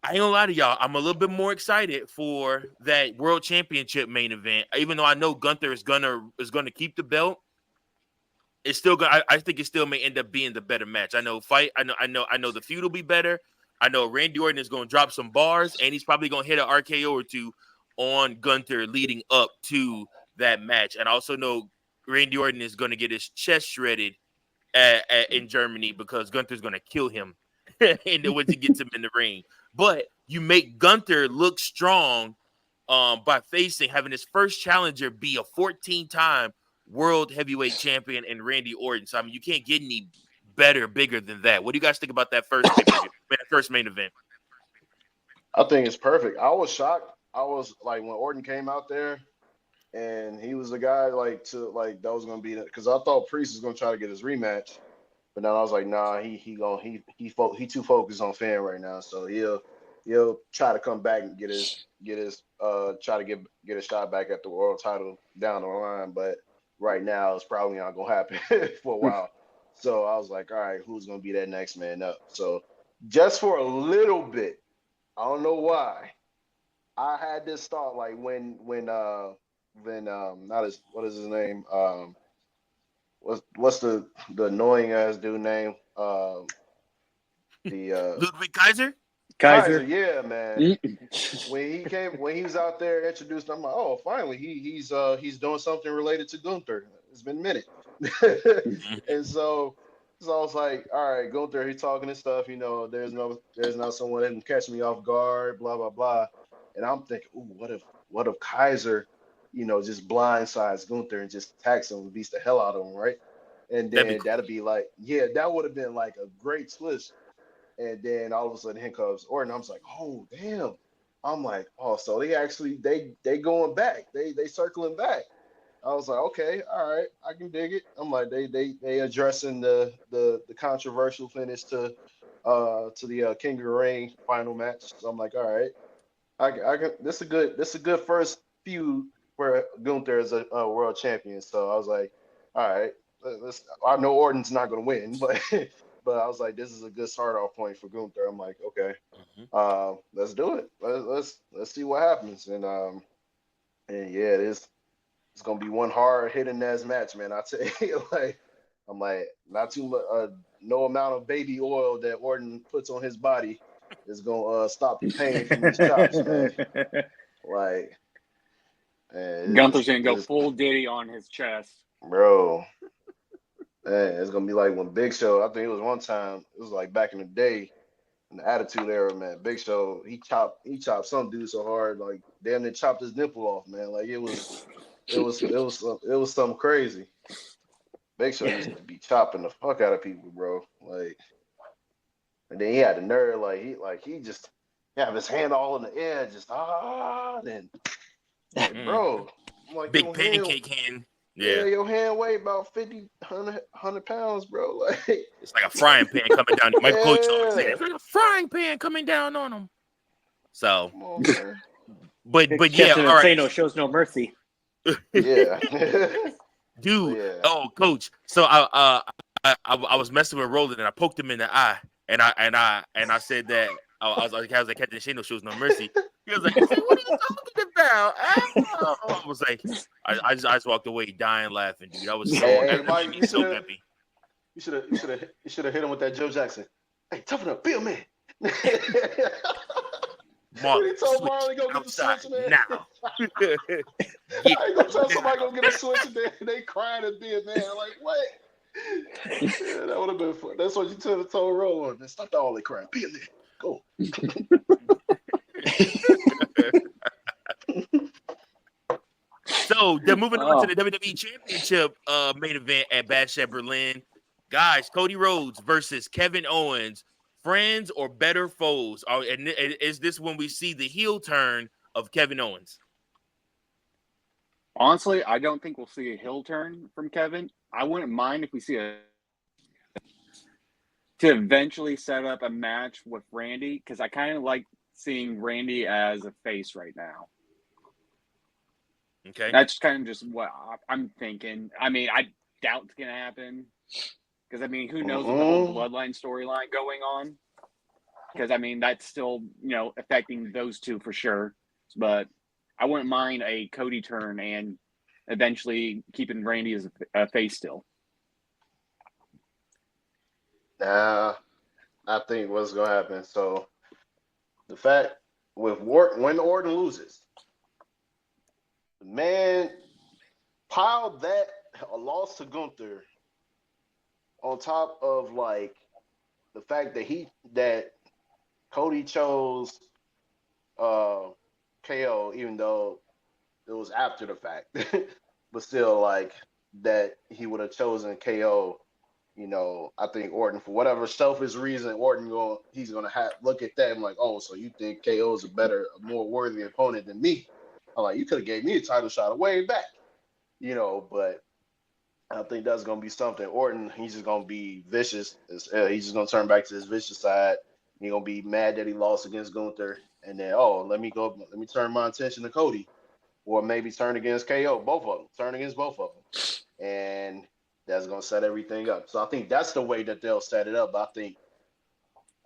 ain't gonna lie to y'all, I'm a little bit more excited for that World Championship main event, even though I know Gunther is gonna keep the belt. It's still gonna. I think it still may end up being the better match. I know the feud will be better. I know Randy Orton is gonna drop some bars, and he's probably gonna hit an RKO or two on Gunther leading up to that match. And I also know Randy Orton is going to get his chest shredded in Germany because Gunther's going to kill him and then once he gets him in the ring. But you make Gunther look strong by having his first challenger be a 14-time world heavyweight champion and Randy Orton. So, I mean, you can't get any bigger than that. What do you guys think about that first pay-per-view, that first main event? I think it's perfect. I was shocked. I was like, when Orton came out there and he was the guy that was gonna be because I thought Priest was gonna try to get his rematch, but then I was like, nah, he too focused on Finn right now, so he'll try to come back and get his try to get a shot back at the world title down the line, but right now it's probably not gonna happen for a while. So I was like, all right, who's gonna be that next man up? So just for a little bit, I don't know why, I had this thought like when not his what is his name? What's the annoying ass dude name? Ludwig Kaiser? Kaiser. Yeah, man. when he was out there introduced, I'm like, oh, finally he's doing something related to Gunther. It's been a minute. And so I was like, all right, Gunther, he's talking and stuff, there's not someone that can catch me off guard, blah blah blah. And I'm thinking, ooh, what if Kaiser, just blindsides Gunther and just attacks him and beats the hell out of him, right? And then that'd be like, yeah, that would have been like a great twist. And then all of a sudden, here comes Orton. I was like, oh damn. I'm like, oh, so they going back. They circling back. I was like, okay, all right, I can dig it. I'm like, they addressing the controversial finish to the King of the Ring final match. So I'm like, all right, I can. This is a good first feud where Gunther is a world champion. So I was like, all right, I know Orton's not going to win, but but I was like, this is a good start off point for Gunther. I'm like, okay, let's do it. Let's see what happens. And yeah, it's gonna be one hard hitting ass match, man. I tell you, I'm like, not too much, no amount of baby oil that Orton puts on his body is gonna stop the pain from these chops, man. Like, man, Gunther's gonna go full Diddy on his chest, bro. Man, it's gonna be like when Big Show. I think it was one time. It was like back in the day, in the Attitude Era, man. Big Show, he chopped some dude so hard, like damn near chopped his nipple off, man. Like it was something crazy. Big Show used to be chopping the fuck out of people, bro. Like, and then he had the nerve, he just have his hand all in the air, just then, bro. I'm like, big pancake hand. Yeah, your hand weigh about 50, 100 pounds, bro. Like it's like a frying pan coming down. My coach always say it's like a frying pan coming down on him. So, come on, man. but yeah, all right. No shows no mercy. Yeah, dude. Yeah. Oh, coach. So I was messing with Roland and I poked him in the eye and I said that I was like Captain Shane, no shows no mercy. He was like, what are you talking about? I was like, I just walked away dying laughing, dude. I was so happy. So happy. You should have hit him with that Joe Jackson. Hey, toughen up, Bill, man. Mark, he told Marley go get the switch, man. Now. I ain't gonna tell somebody go get a switch and they crying and being man. Like, what? Yeah, that would have been fun. That's what you told Roland. Man, stop all that crying. Be a man. Go. So they're moving on to the WWE Championship main event at Bash at Berlin. Guys, Cody Rhodes versus Kevin Owens. Friends or better foes? And is this when we see the heel turn of Kevin Owens? Honestly, I don't think we'll see a heel turn from Kevin. I wouldn't mind if we see to eventually set up a match with Randy, because I kind of like seeing Randy as a face right now. Okay. That's kind of just what I'm thinking. I mean, I doubt it's going to happen. Because, I mean, who knows with the whole Bloodline storyline going on? Because, I mean, that's still, affecting those two for sure. But I wouldn't mind a Cody turn and eventually keeping Randy as a face still. Nah, I think what's going to happen. So, the fact with when Orton loses, the man pile that a loss to Gunther on top of like the fact that Cody chose KO, even though it was after the fact, but still like that he would have chosen KO. You know, I think Orton, for whatever selfish reason, he's gonna have look at that and like, oh, so you think KO is a more worthy opponent than me? I'm like, you could have gave me a title shot way back, you know. But I think that's gonna be something. Orton, he's just gonna be vicious. He's just gonna turn back to his vicious side. He's gonna be mad that he lost against Gunther, and then let me turn my attention to Cody, or maybe turn against KO, turn against both of them, and that's gonna set everything up. So I think that's the way that they'll set it up. I think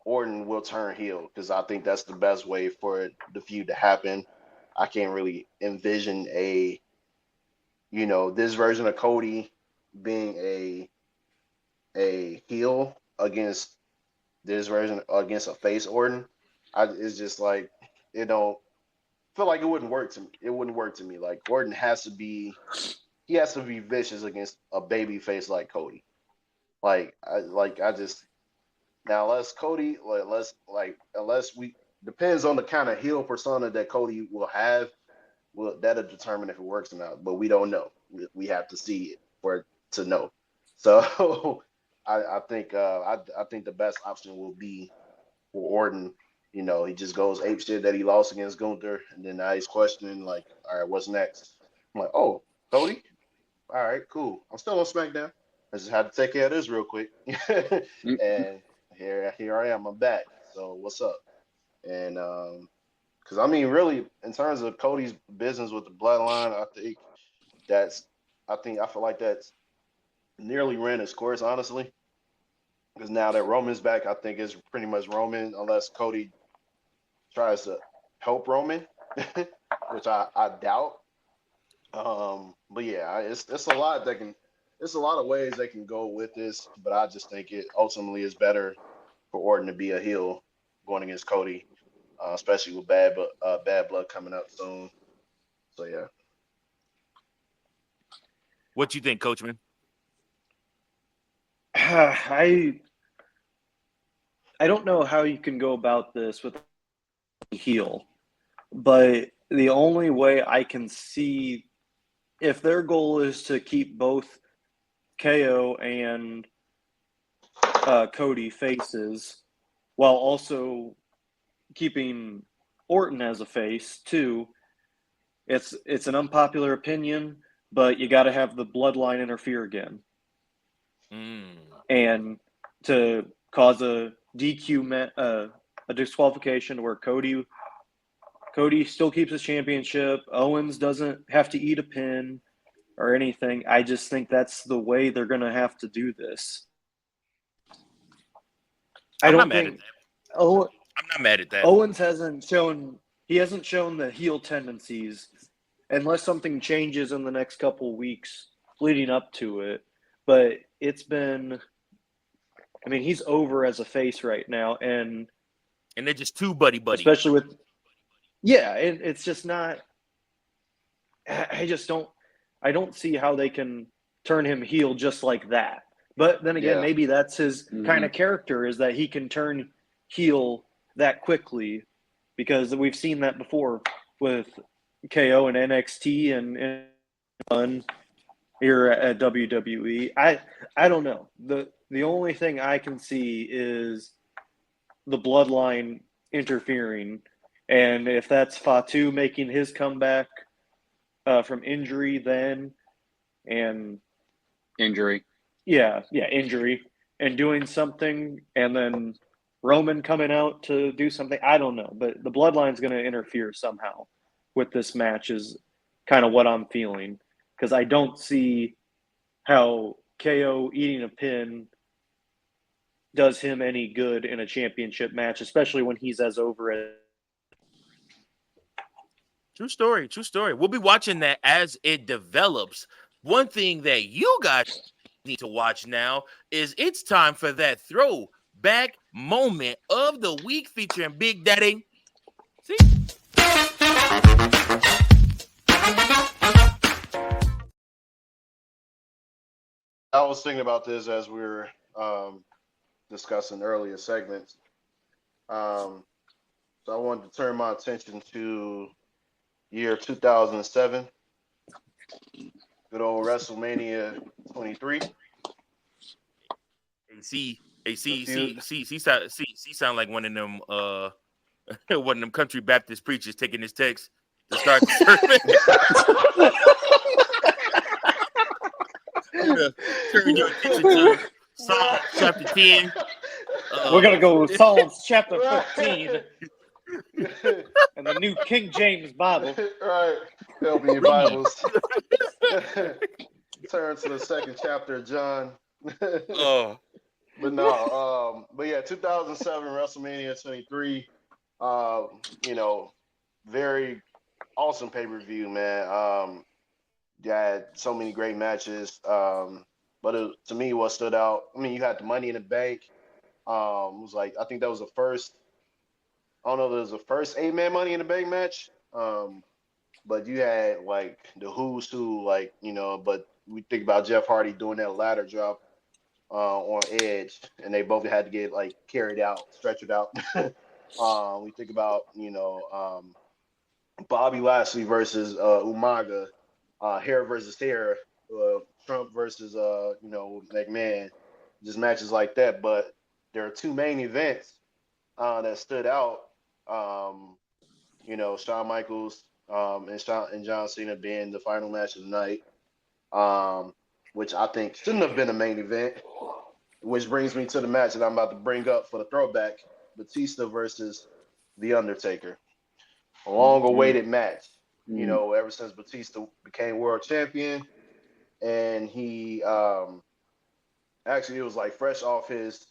Orton will turn heel because I think that's the best way for the feud to happen. I can't really envision this version of Cody being a heel against this version against a face Orton. It's just like it don't feel like it wouldn't work to me. It wouldn't work to me. Like Orton has to be vicious against a baby face like Cody. Unless Cody, unless we depends on the kind of heel persona that Cody will have. That'll determine if it works or not. But we don't know. We have to see it for it to know. So I think the best option will be for Orton. You know, he just goes ape shit that he lost against Gunther, and then now he's questioning like, all right, what's next? I'm like, oh, Cody. All right, cool. I'm still on SmackDown. I just had to take care of this real quick. And here I am. I'm back. So what's up? And because I mean, really, in terms of Cody's business with the Bloodline, I feel like that's nearly ran its course, honestly. Because now that Roman's back, I think it's pretty much Roman, unless Cody tries to help Roman, which I doubt. But yeah, it's a lot of ways they can go with this, but I just think it ultimately is better for Orton to be a heel going against Cody, especially with Bad Blood coming up soon. So yeah. What you think, Coachman? I don't know how you can go about this with a heel, but the only way I can see if their goal is to keep both KO and Cody faces while also keeping Orton as a face too, it's an unpopular opinion, but you got to have the Bloodline interfere again. And to cause a DQ, a disqualification where Cody still keeps his championship. Owens doesn't have to eat a pin or anything. I just think that's the way they're going to have to do this. I'm not mad at that. Owens hasn't shown the heel tendencies unless something changes in the next couple weeks leading up to it. But it's been, I mean, he's over as a face right now, and they're just too buddy. Especially with, yeah, it's just not. I don't see how they can turn him heel just like that. But then again, maybe that's his kind of character, is that he can turn heel that quickly, because we've seen that before with KO and NXT and here at WWE. I don't know. The only thing I can see is the Bloodline interfering, and if that's Fatu making his comeback from injury then, and injury. Yeah, injury, and doing something, and then Roman coming out to do something. I don't know, but the Bloodline's going to interfere somehow with this match is kind of what I'm feeling, because I don't see how KO eating a pin does him any good in a championship match, especially when he's as over as. True story. We'll be watching that as it develops. One thing that you guys need to watch now is it's time for that throwback moment of the week featuring Big Daddy. See? I was thinking about this as we were discussing earlier segments. So I wanted to turn my attention to year 2007, good old WrestleMania 23. Sound like one of them one of them country Baptist preachers taking his text to start the sermon. I'm gonna turn your attention to Psalm chapter 10. We're gonna go Psalms chapter 15 and the New King James Bible. Right. Help me your Bibles. Turn to the second chapter of John. But no, but yeah, 2007 WrestleMania 23. Very awesome pay-per-view, man. You had so many great matches. But to me, what stood out, I mean, you had the Money in the Bank. It was like, I think that was the first, I don't know if it was the first 8-man Money in the Bank match. But you had like the who's who, like, but we think about Jeff Hardy doing that ladder drop on Edge, and they both had to get like carried out, stretchered out. We think about Bobby Lashley versus Umaga, hair versus hair, Trump versus McMahon, just matches like that. But there are two main events that stood out. Shawn Michaels and John Cena being the final match of the night, which I think shouldn't have been a main event. Which brings me to the match that I'm about to bring up for the throwback: Batista versus The Undertaker. A long-awaited match. Ever since Batista became world champion, and he actually it was like fresh off his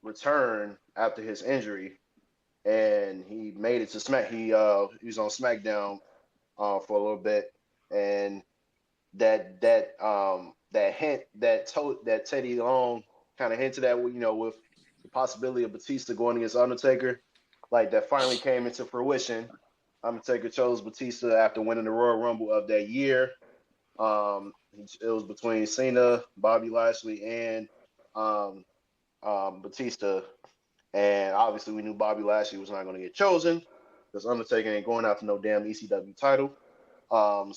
return after his injury, and he made it to he was on SmackDown for a little bit, and that hint that Teddy Long kind of hinted at, with the possibility of Batista going against Undertaker, like that finally came into fruition. Undertaker chose Batista after winning the Royal Rumble of that year. It was between Cena, Bobby Lashley, and Batista. And obviously we knew Bobby Lashley was not going to get chosen because Undertaker ain't going after no damn ECW title. But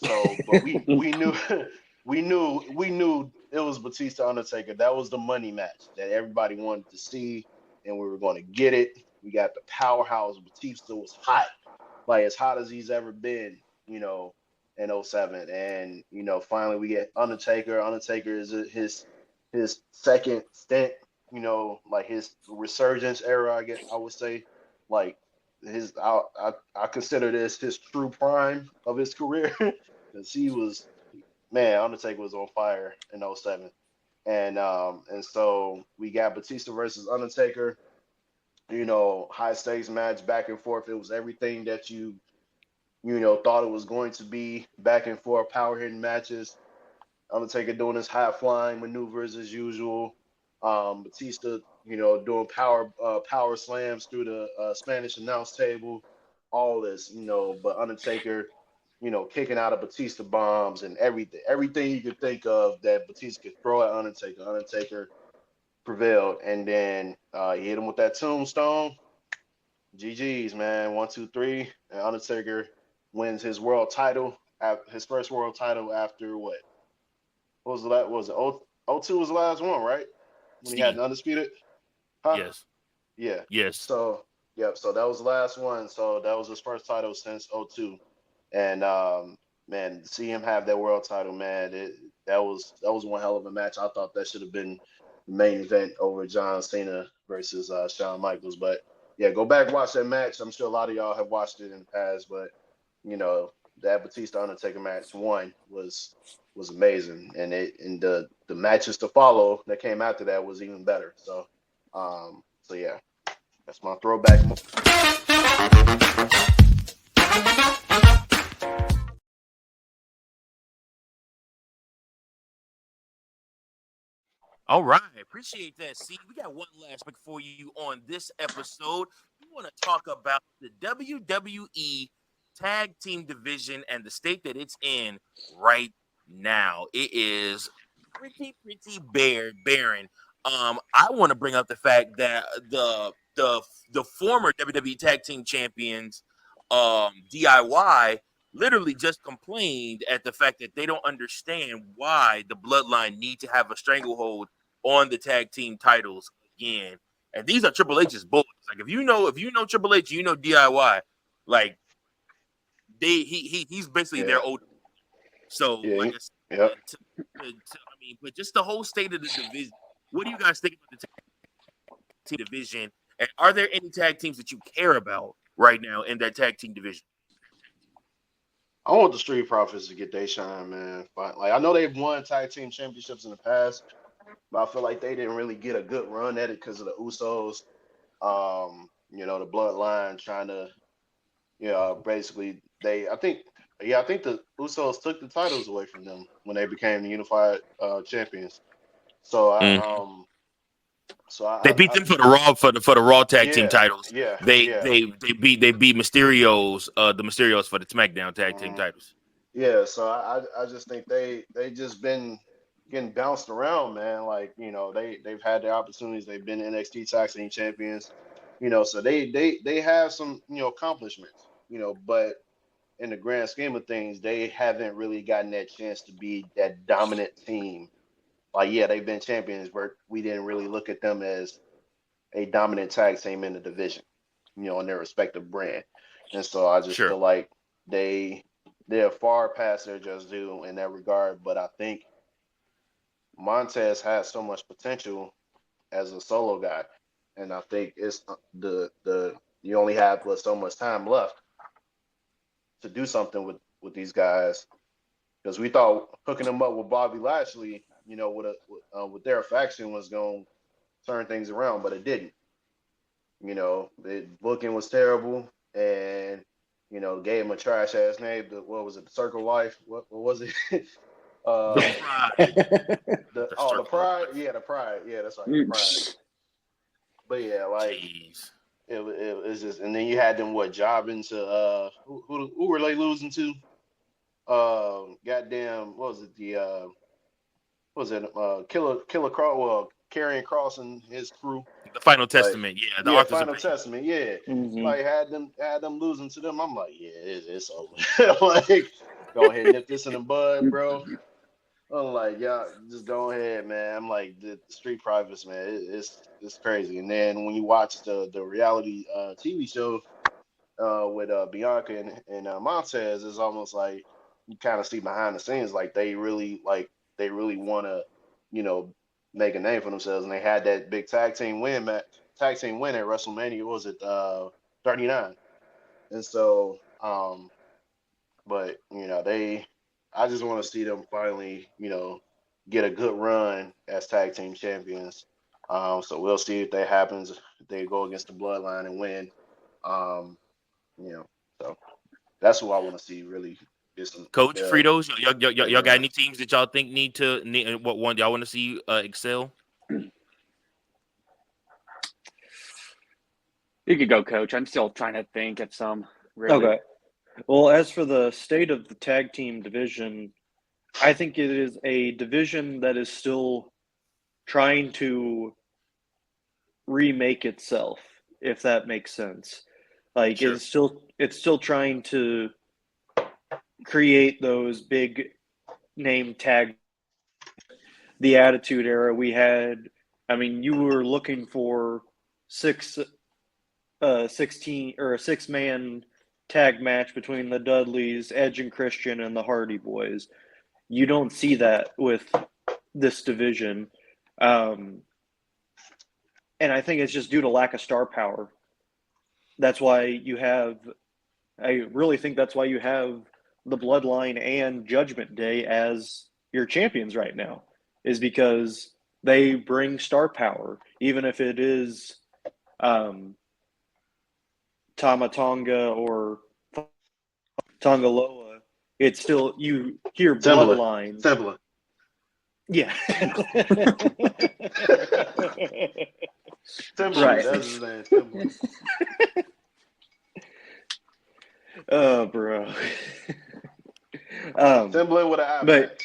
we knew we knew it was Batista Undertaker. That was the money match that everybody wanted to see, and we were going to get it. We got the powerhouse. Batista was hot, like as hot as he's ever been, in 07. And finally we get Undertaker. Undertaker is his second stint, like his resurgence era, I guess I would say. Like I consider this his true prime of his career, because Undertaker was on fire in 07. And so we got Batista versus Undertaker, high stakes match, back and forth. It was everything that you thought it was going to be, back and forth, power hitting matches. Undertaker doing his high flying maneuvers as usual. Batista, doing power slams through the Spanish announce table, all this, but Undertaker, kicking out of Batista bombs and everything you could think of that Batista could throw at Undertaker. Undertaker prevailed, and then he hit him with that tombstone. GG's, man. 1, 2, 3, and Undertaker wins his world title, his first world title after what? What was that? Was it 02 was the last one, right? When he had an undisputed? Huh? Yes. Yeah. Yes. So that was the last one. So that was his first title since 02. And man, to see him have that world title, man, that was one hell of a match. I thought that should have been the main event over John Cena versus Shawn Michaels. But yeah, go back and watch that match. I'm sure a lot of y'all have watched it in the past, but that Batista Undertaker match was amazing, and the matches to follow that came after that was even better. So yeah, that's my throwback. All right, appreciate that. See, we got one last pick for you on this episode. We want to talk about the WWE Tag Team Division and the state that it's in right now. It is pretty barren. I want to bring up the fact that the former WWE Tag Team Champions, DIY, literally just complained at the fact that they don't understand why the Bloodline need to have a stranglehold on the tag team titles again. And these are Triple H's boys. Like if you know Triple H, you know DIY. Like he's basically their old. So Yeah, like I said, yep. I mean, but just the whole state of the division. What do you guys think about the tag team division? And are there any tag teams that you care about right now in that tag team division? I want the Street Profits to get their shine, man. But like I know they've won tag team championships in the past, but I feel like they didn't really get a good run at it because of the Usos. The Bloodline trying to, basically I think the Usos took the titles away from them when they became the unified champions. So They beat them for the Raw tag team titles. Yeah, They beat Mysterio's the Mysterios for the SmackDown tag team titles. Yeah, so I just think they just been getting bounced around, man. Like, they've had their opportunities. They've been NXT tag team champions, so they have some, accomplishments, but in the grand scheme of things, they haven't really gotten that chance to be that dominant team. Like, yeah, they've been champions, but we didn't really look at them as a dominant tag team in the division, in their respective brand. And so I just feel like they're far past their just due in that regard. But I think Montez has so much potential as a solo guy. And I think it's you only have so much time left to do something with these guys. Because we thought hooking them up with Bobby Lashley, with their faction was going to turn things around, but it didn't. The booking was terrible, and gave him a trash ass name. What was it? The Circle Life. What was it? The Pride. The Pride. Yeah, the Pride. Yeah, that's right. The Pride. But yeah, like it was just, and then you had them jobbing to who were they losing to? Goddamn, what was it? Killer Cross? Well, Karrion Kross and his crew. The Final Testament, the Final Testament, yeah. Mm-hmm. Like had them losing to them. I'm like, yeah, it's over. Like, go ahead and nip this in the bud, bro. I'm like, y'all, just go ahead, man. I'm like, the Street Profits, man, it's crazy. And then when you watch the reality TV show with Bianca and Montez, it's almost like you kind of see behind the scenes, like they really want to, make a name for themselves, and they had that big tag team win at WrestleMania. What was it 39? And so, but I just want to see them finally, get a good run as tag team champions. So we'll see if that happens. If they go against the Bloodline and win. So that's who I want to see really. Coach Fritos, y'all got any teams that y'all think need what one y'all want to see excel? You could go, Coach. I'm still trying to think of some. Really. Okay. Well, as for the state of the tag team division, I think it is a division that is still trying to remake itself, if that makes sense. Like, sure. It's still trying to create those big name tag. The Attitude Era, we had, you were looking for 16 or a 6-man tag match between the Dudleys, Edge and Christian, and the Hardy Boys. You don't see that with this division. And I think it's just due to lack of star power. I really think that's why you have the Bloodline and Judgment Day as your champions right now, is because they bring star power, even if it is Tama Tonga or Tongaloa. It's still, you hear Bloodline. Similar. Yeah. Right. That's his name. Similar. Oh, bro. Similar with an eye but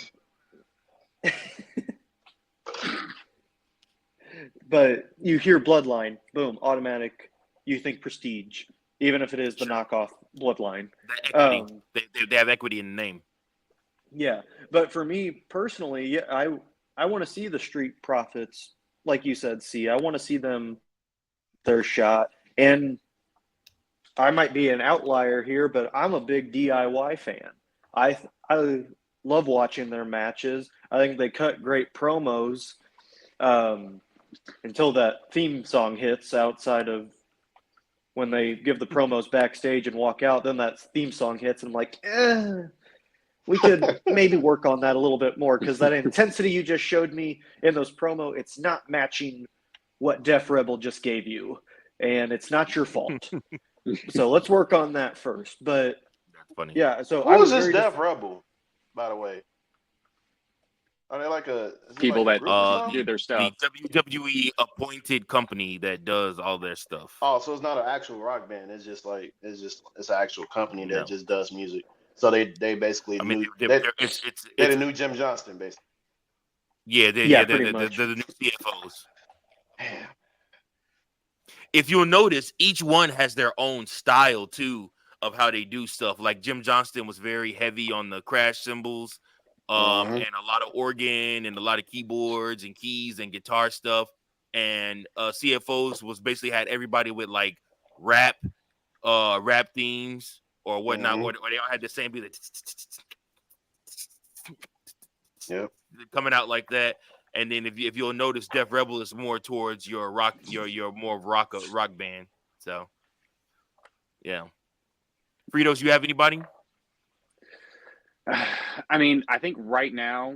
But you hear Bloodline, boom, automatic. You think Prestige, even if it is the knockoff Bloodline. The equity. They have equity in the name. Yeah, but for me personally, yeah, I want to see the Street Profits, like you said. I want to see them their shot, and I might be an outlier here, but I'm a big DIY fan. I love watching their matches. I think they cut great promos until that theme song hits. Outside of when they give the promos backstage and walk out, then that theme song hits, and I'm like, we could maybe work on that a little bit more, because that intensity you just showed me in those promo, it's not matching what Def Rebel just gave you, and it's not your fault. So let's work on that first. But That's funny. yeah, so Who is this Def Rebel, by the way? Are they like people like that do their stuff? The WWE appointed company that does all their stuff. Oh, so it's not an actual rock band. It's an actual company that just does music. So they basically they're the new Jim Johnston, basically. Yeah, they're the new CFOs. Damn. If you'll notice, each one has their own style too of how they do stuff. Like Jim Johnston was very heavy on the crash cymbals, and a lot of organ and a lot of keyboards and keys and guitar stuff. And CFOs was basically had everybody with like rap themes or whatnot, or they all had the same beat, like, coming out like that. And then if you'll notice, Def Rebel is more towards your rock, your more rock band. So yeah, Fritos, you have anybody? I mean, I think right now,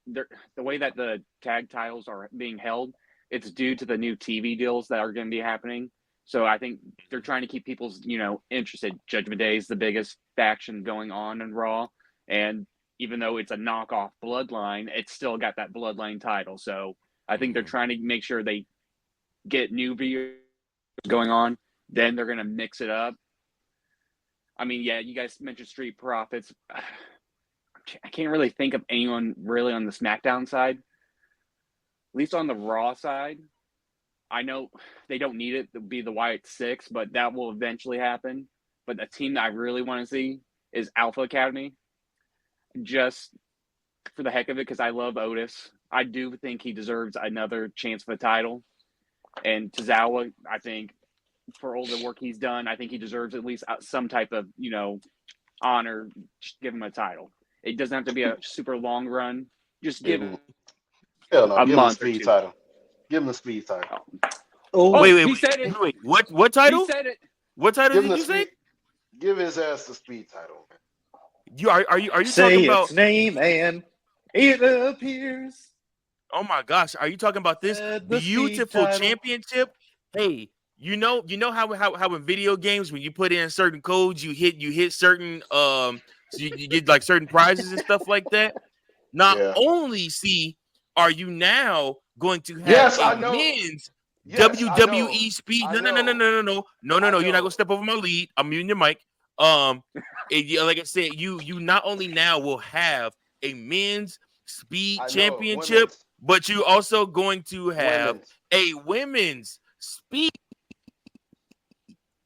the way that the tag titles are being held, it's due to the new TV deals that are going to be happening. So I think they're trying to keep people's, interested. Judgment Day is the biggest faction going on in Raw. And even though it's a knockoff Bloodline, it's still got that Bloodline title. So I think they're trying to make sure they get new viewers going on. Then they're going to mix it up. I mean, yeah, you guys mentioned Street Profits. I can't really think of anyone really on the SmackDown side. At least on the Raw side, I know they don't need it to be the Wyatt Six, but that will eventually happen. But the team that I really want to see is Alpha Academy, just for the heck of it, because I love Otis. I do think he deserves another chance for the title. And Tozawa, I think, for all the work he's done, I think he deserves at least some type of, honor. Just give him a title. It doesn't have to be a super long run. Just give him a month or two. Title. Give him the speed title. Oh, wait. He said it. Wait, what title? He said it. What title did you say? Give his ass the speed title. Are you say talking about its name and it appears? Oh my gosh, are you talking about this beautiful championship? Hey, you know how in video games when you put in certain codes, you hit certain so you get like certain prizes and stuff like that. Not only are you now going to have men's WWE speed. No. You're not gonna step over my lead. I'm muting your mic. Like I said, you not only now will have a men's speed championship, but you also going to have a women's speed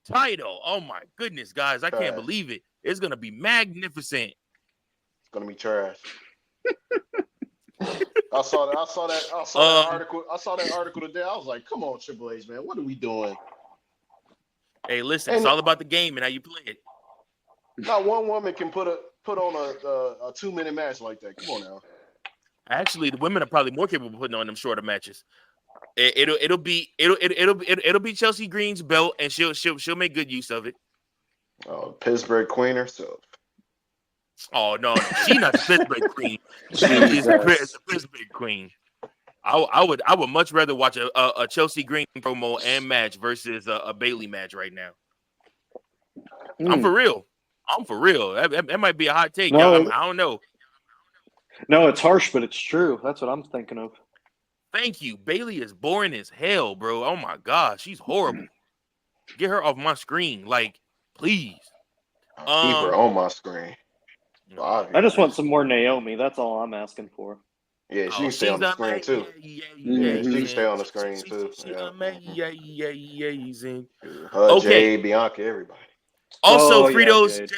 title. Oh my goodness, guys, I can't believe it. It's gonna be magnificent. It's gonna be trash. I saw that article. I saw that article today. I was like, "Come on, Triple H, man, what are we doing?" Hey, listen, it's all about the game and how you play it. Not one woman can put on a 2-minute match like that. Come on now. Actually, the women are probably more capable of putting on them shorter matches. It'll be Chelsea Green's belt, and she'll make good use of it. Oh, Pittsburgh Queen herself. Oh no, she's not the Pittsburgh Queen. She is the Pittsburgh Queen. I would much rather watch a Chelsea Green promo and match versus a Bayley match right now. I'm for real. That might be a hot take. No, I don't know. No, it's harsh, but it's true. That's what I'm thinking of. Thank you. Bayley is boring as hell, bro. Oh my gosh, she's horrible. Get her off my screen, like, please. Keep her on my screen. I just want some more Naomi. That's all I'm asking for. Yeah, she can stay on the screen too. Yeah, she can stay on the screen too. Amazing. Her, Okay. Jay, Bianca, everybody. Also, yeah, Fritos, Jade.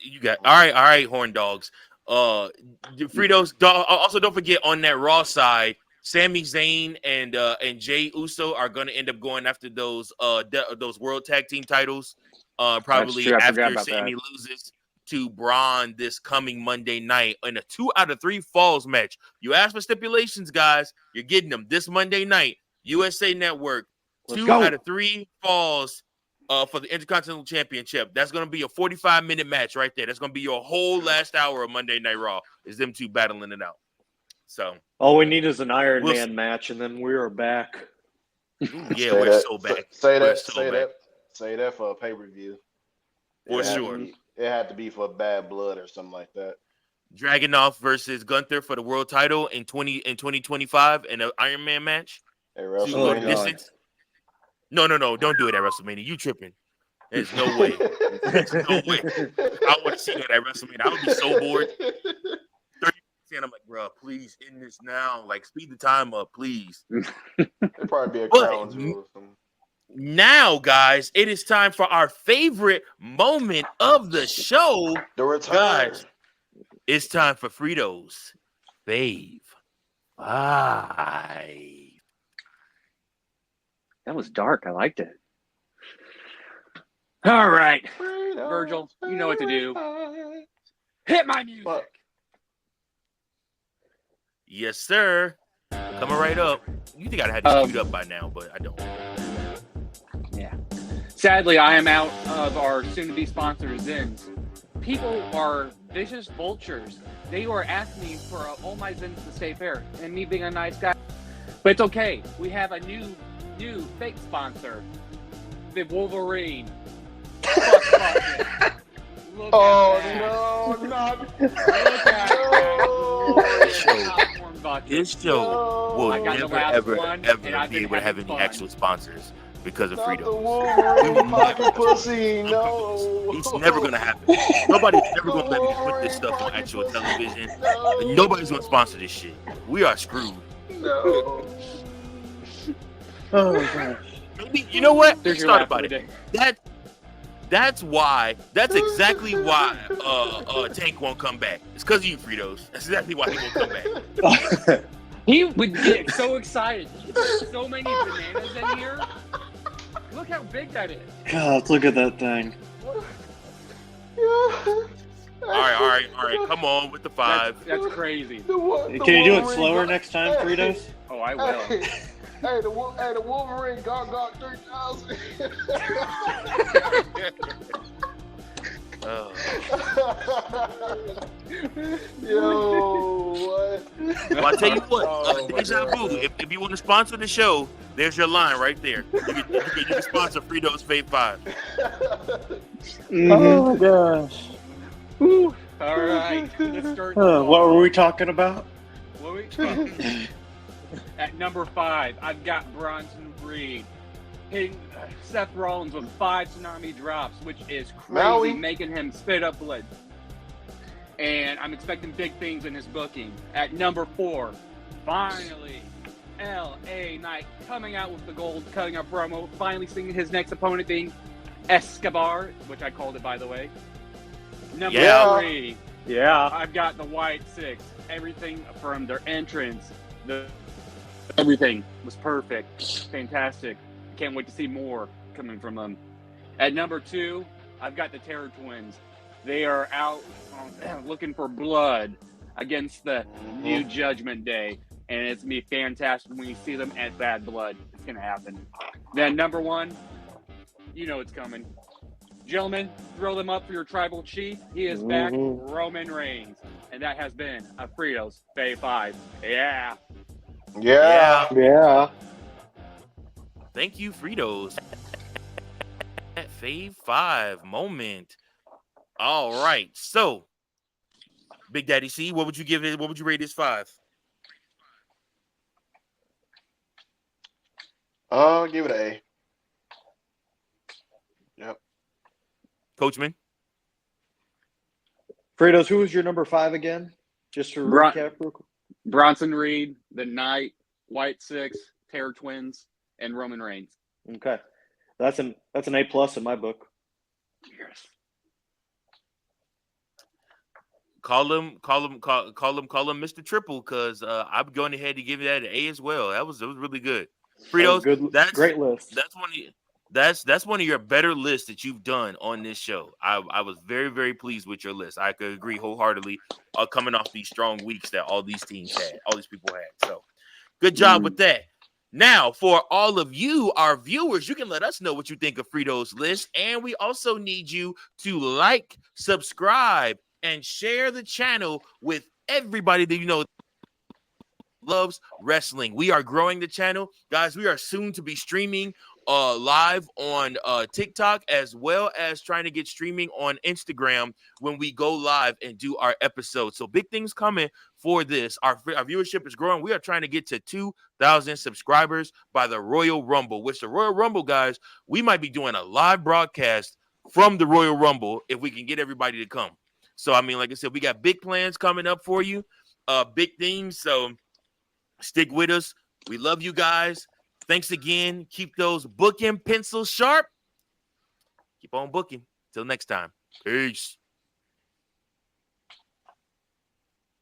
you got all right, horn dogs. Fritos. Also, don't forget on that Raw side, Sami Zayn and Jay Uso are going to end up going after those World Tag Team titles. Probably true. I forgot after about Sami that. loses to Braun this coming Monday night in a 2 out of 3 falls match. You asked for stipulations, guys. You're getting them this Monday night. USA Network. Let's 2 go. out of 3 falls. For the Intercontinental Championship. That's going to be a 45-minute match right there. That's going to be your whole last hour of Monday Night Raw is them two battling it out. So all we need is an Iron Man match, and then we are back. Ooh, yeah, we're so back. Say that for a pay-per-view. For sure. It had to be for Bad Blood or something like that. Dragunov versus Gunther for the world title in 2025 in an Iron Man match. Hey, So go the distance. No, don't do it at WrestleMania. You tripping. There's no way. There's no way. I want to see that at WrestleMania. I would be so bored. 30%, I'm like, bro, please end this now. Like, speed the time up, please. It'd probably be a crown jewel or something. Now, guys, it is time for our favorite moment of the show. The return. Guys, it's time for Frito's Fave 5. That was dark. I liked it. All right, Virgil, you know what to do. Hit my music. What? Yes, sir. Coming right up. You think I'd have this queued up by now, but I don't. Yeah. Sadly, I am out of our soon-to-be sponsor, Zins. People are vicious vultures. They were asking me for all my Zins to stay fair, and me being a nice guy. But it's okay. We have a new fake sponsor, the Wolverine. Look This show will never, ever be able to have any actual sponsors because of Fredo. It's never going to happen. Nobody's ever going to let me put this stuff on actual television. Nobody's going to sponsor this shit. We are screwed. No. Oh, gosh. Maybe, you know what? There's Let's start about it. That's exactly why Tank won't come back. It's because of you, Fritos. That's exactly why he won't come back. He would get so excited. There's so many bananas in here. Look how big that is. God, look at that thing. All right. Come on with the 5. That's crazy. Can you do it slower next time, Fritos? Oh, I will. Hey, the Wolverine got 3,000. Yo, what? Well, I tell you what, Deja Vu, if you want to sponsor the show, there's your line right there. You can sponsor Frito's Fave 5. Oh my gosh. All right, let's start. What were we talking about? What were we talking? At number 5, I've got Bronson Reed hitting Seth Rollins with 5 tsunami drops, which is crazy, making him spit up blood. And I'm expecting big things in his booking. At number 4, finally, L.A. Knight coming out with the gold, cutting a promo, finally seeing his next opponent being Escobar, which I called it, by the way. Number 3, I've got the Wyatt 6. Everything from their entrance, everything was perfect, fantastic. Can't wait to see more coming from them. At number 2, I've got the Terror Twins. They are out looking for blood against the New Judgment Day, and it's gonna be fantastic when you see them at Bad Blood. It's gonna happen. Then number 1, you know it's coming. Gentlemen, throw them up for your tribal chief. He is back, Roman Reigns, and that has been a Fritos Fave 5. Yeah. Thank you, Fritos. That Fave 5 moment. All right. So, Big Daddy C, what would you give it? What would you rate this 5? I'll give it an A. Yep. Coachman? Fritos, who was your number 5 again? Just to recap real quick. Bronson Reed, The Knight, Wyatt 6, Terror Twins, and Roman Reigns. Okay, that's an A+ in my book. Yes. Call him Mr. Triple, because I'm going ahead to give you that an A as well. It was really good. Fritos, Great list. That's one of your better lists that you've done on this show. I was very, very pleased with your list. I could agree wholeheartedly. Coming off these strong weeks that all these people had. So good job with that. Now, for all of you, our viewers, you can let us know what you think of Frito's list. And we also need you to like, subscribe, and share the channel with everybody that you know loves wrestling. We are growing the channel. Guys, we are soon to be streaming live on TikTok, as well as trying to get streaming on Instagram when we go live and do our episodes. So big things coming for this. Our viewership is growing. We are trying to get to 2,000 subscribers by the Royal Rumble, which the Royal Rumble, guys, we might be doing a live broadcast from the Royal Rumble if we can get everybody to come. So, I mean, like I said, we got big plans coming up for you, big things. So stick with us. We love you guys. Thanks again. Keep those booking pencils sharp. Keep on booking. Till next time. Peace.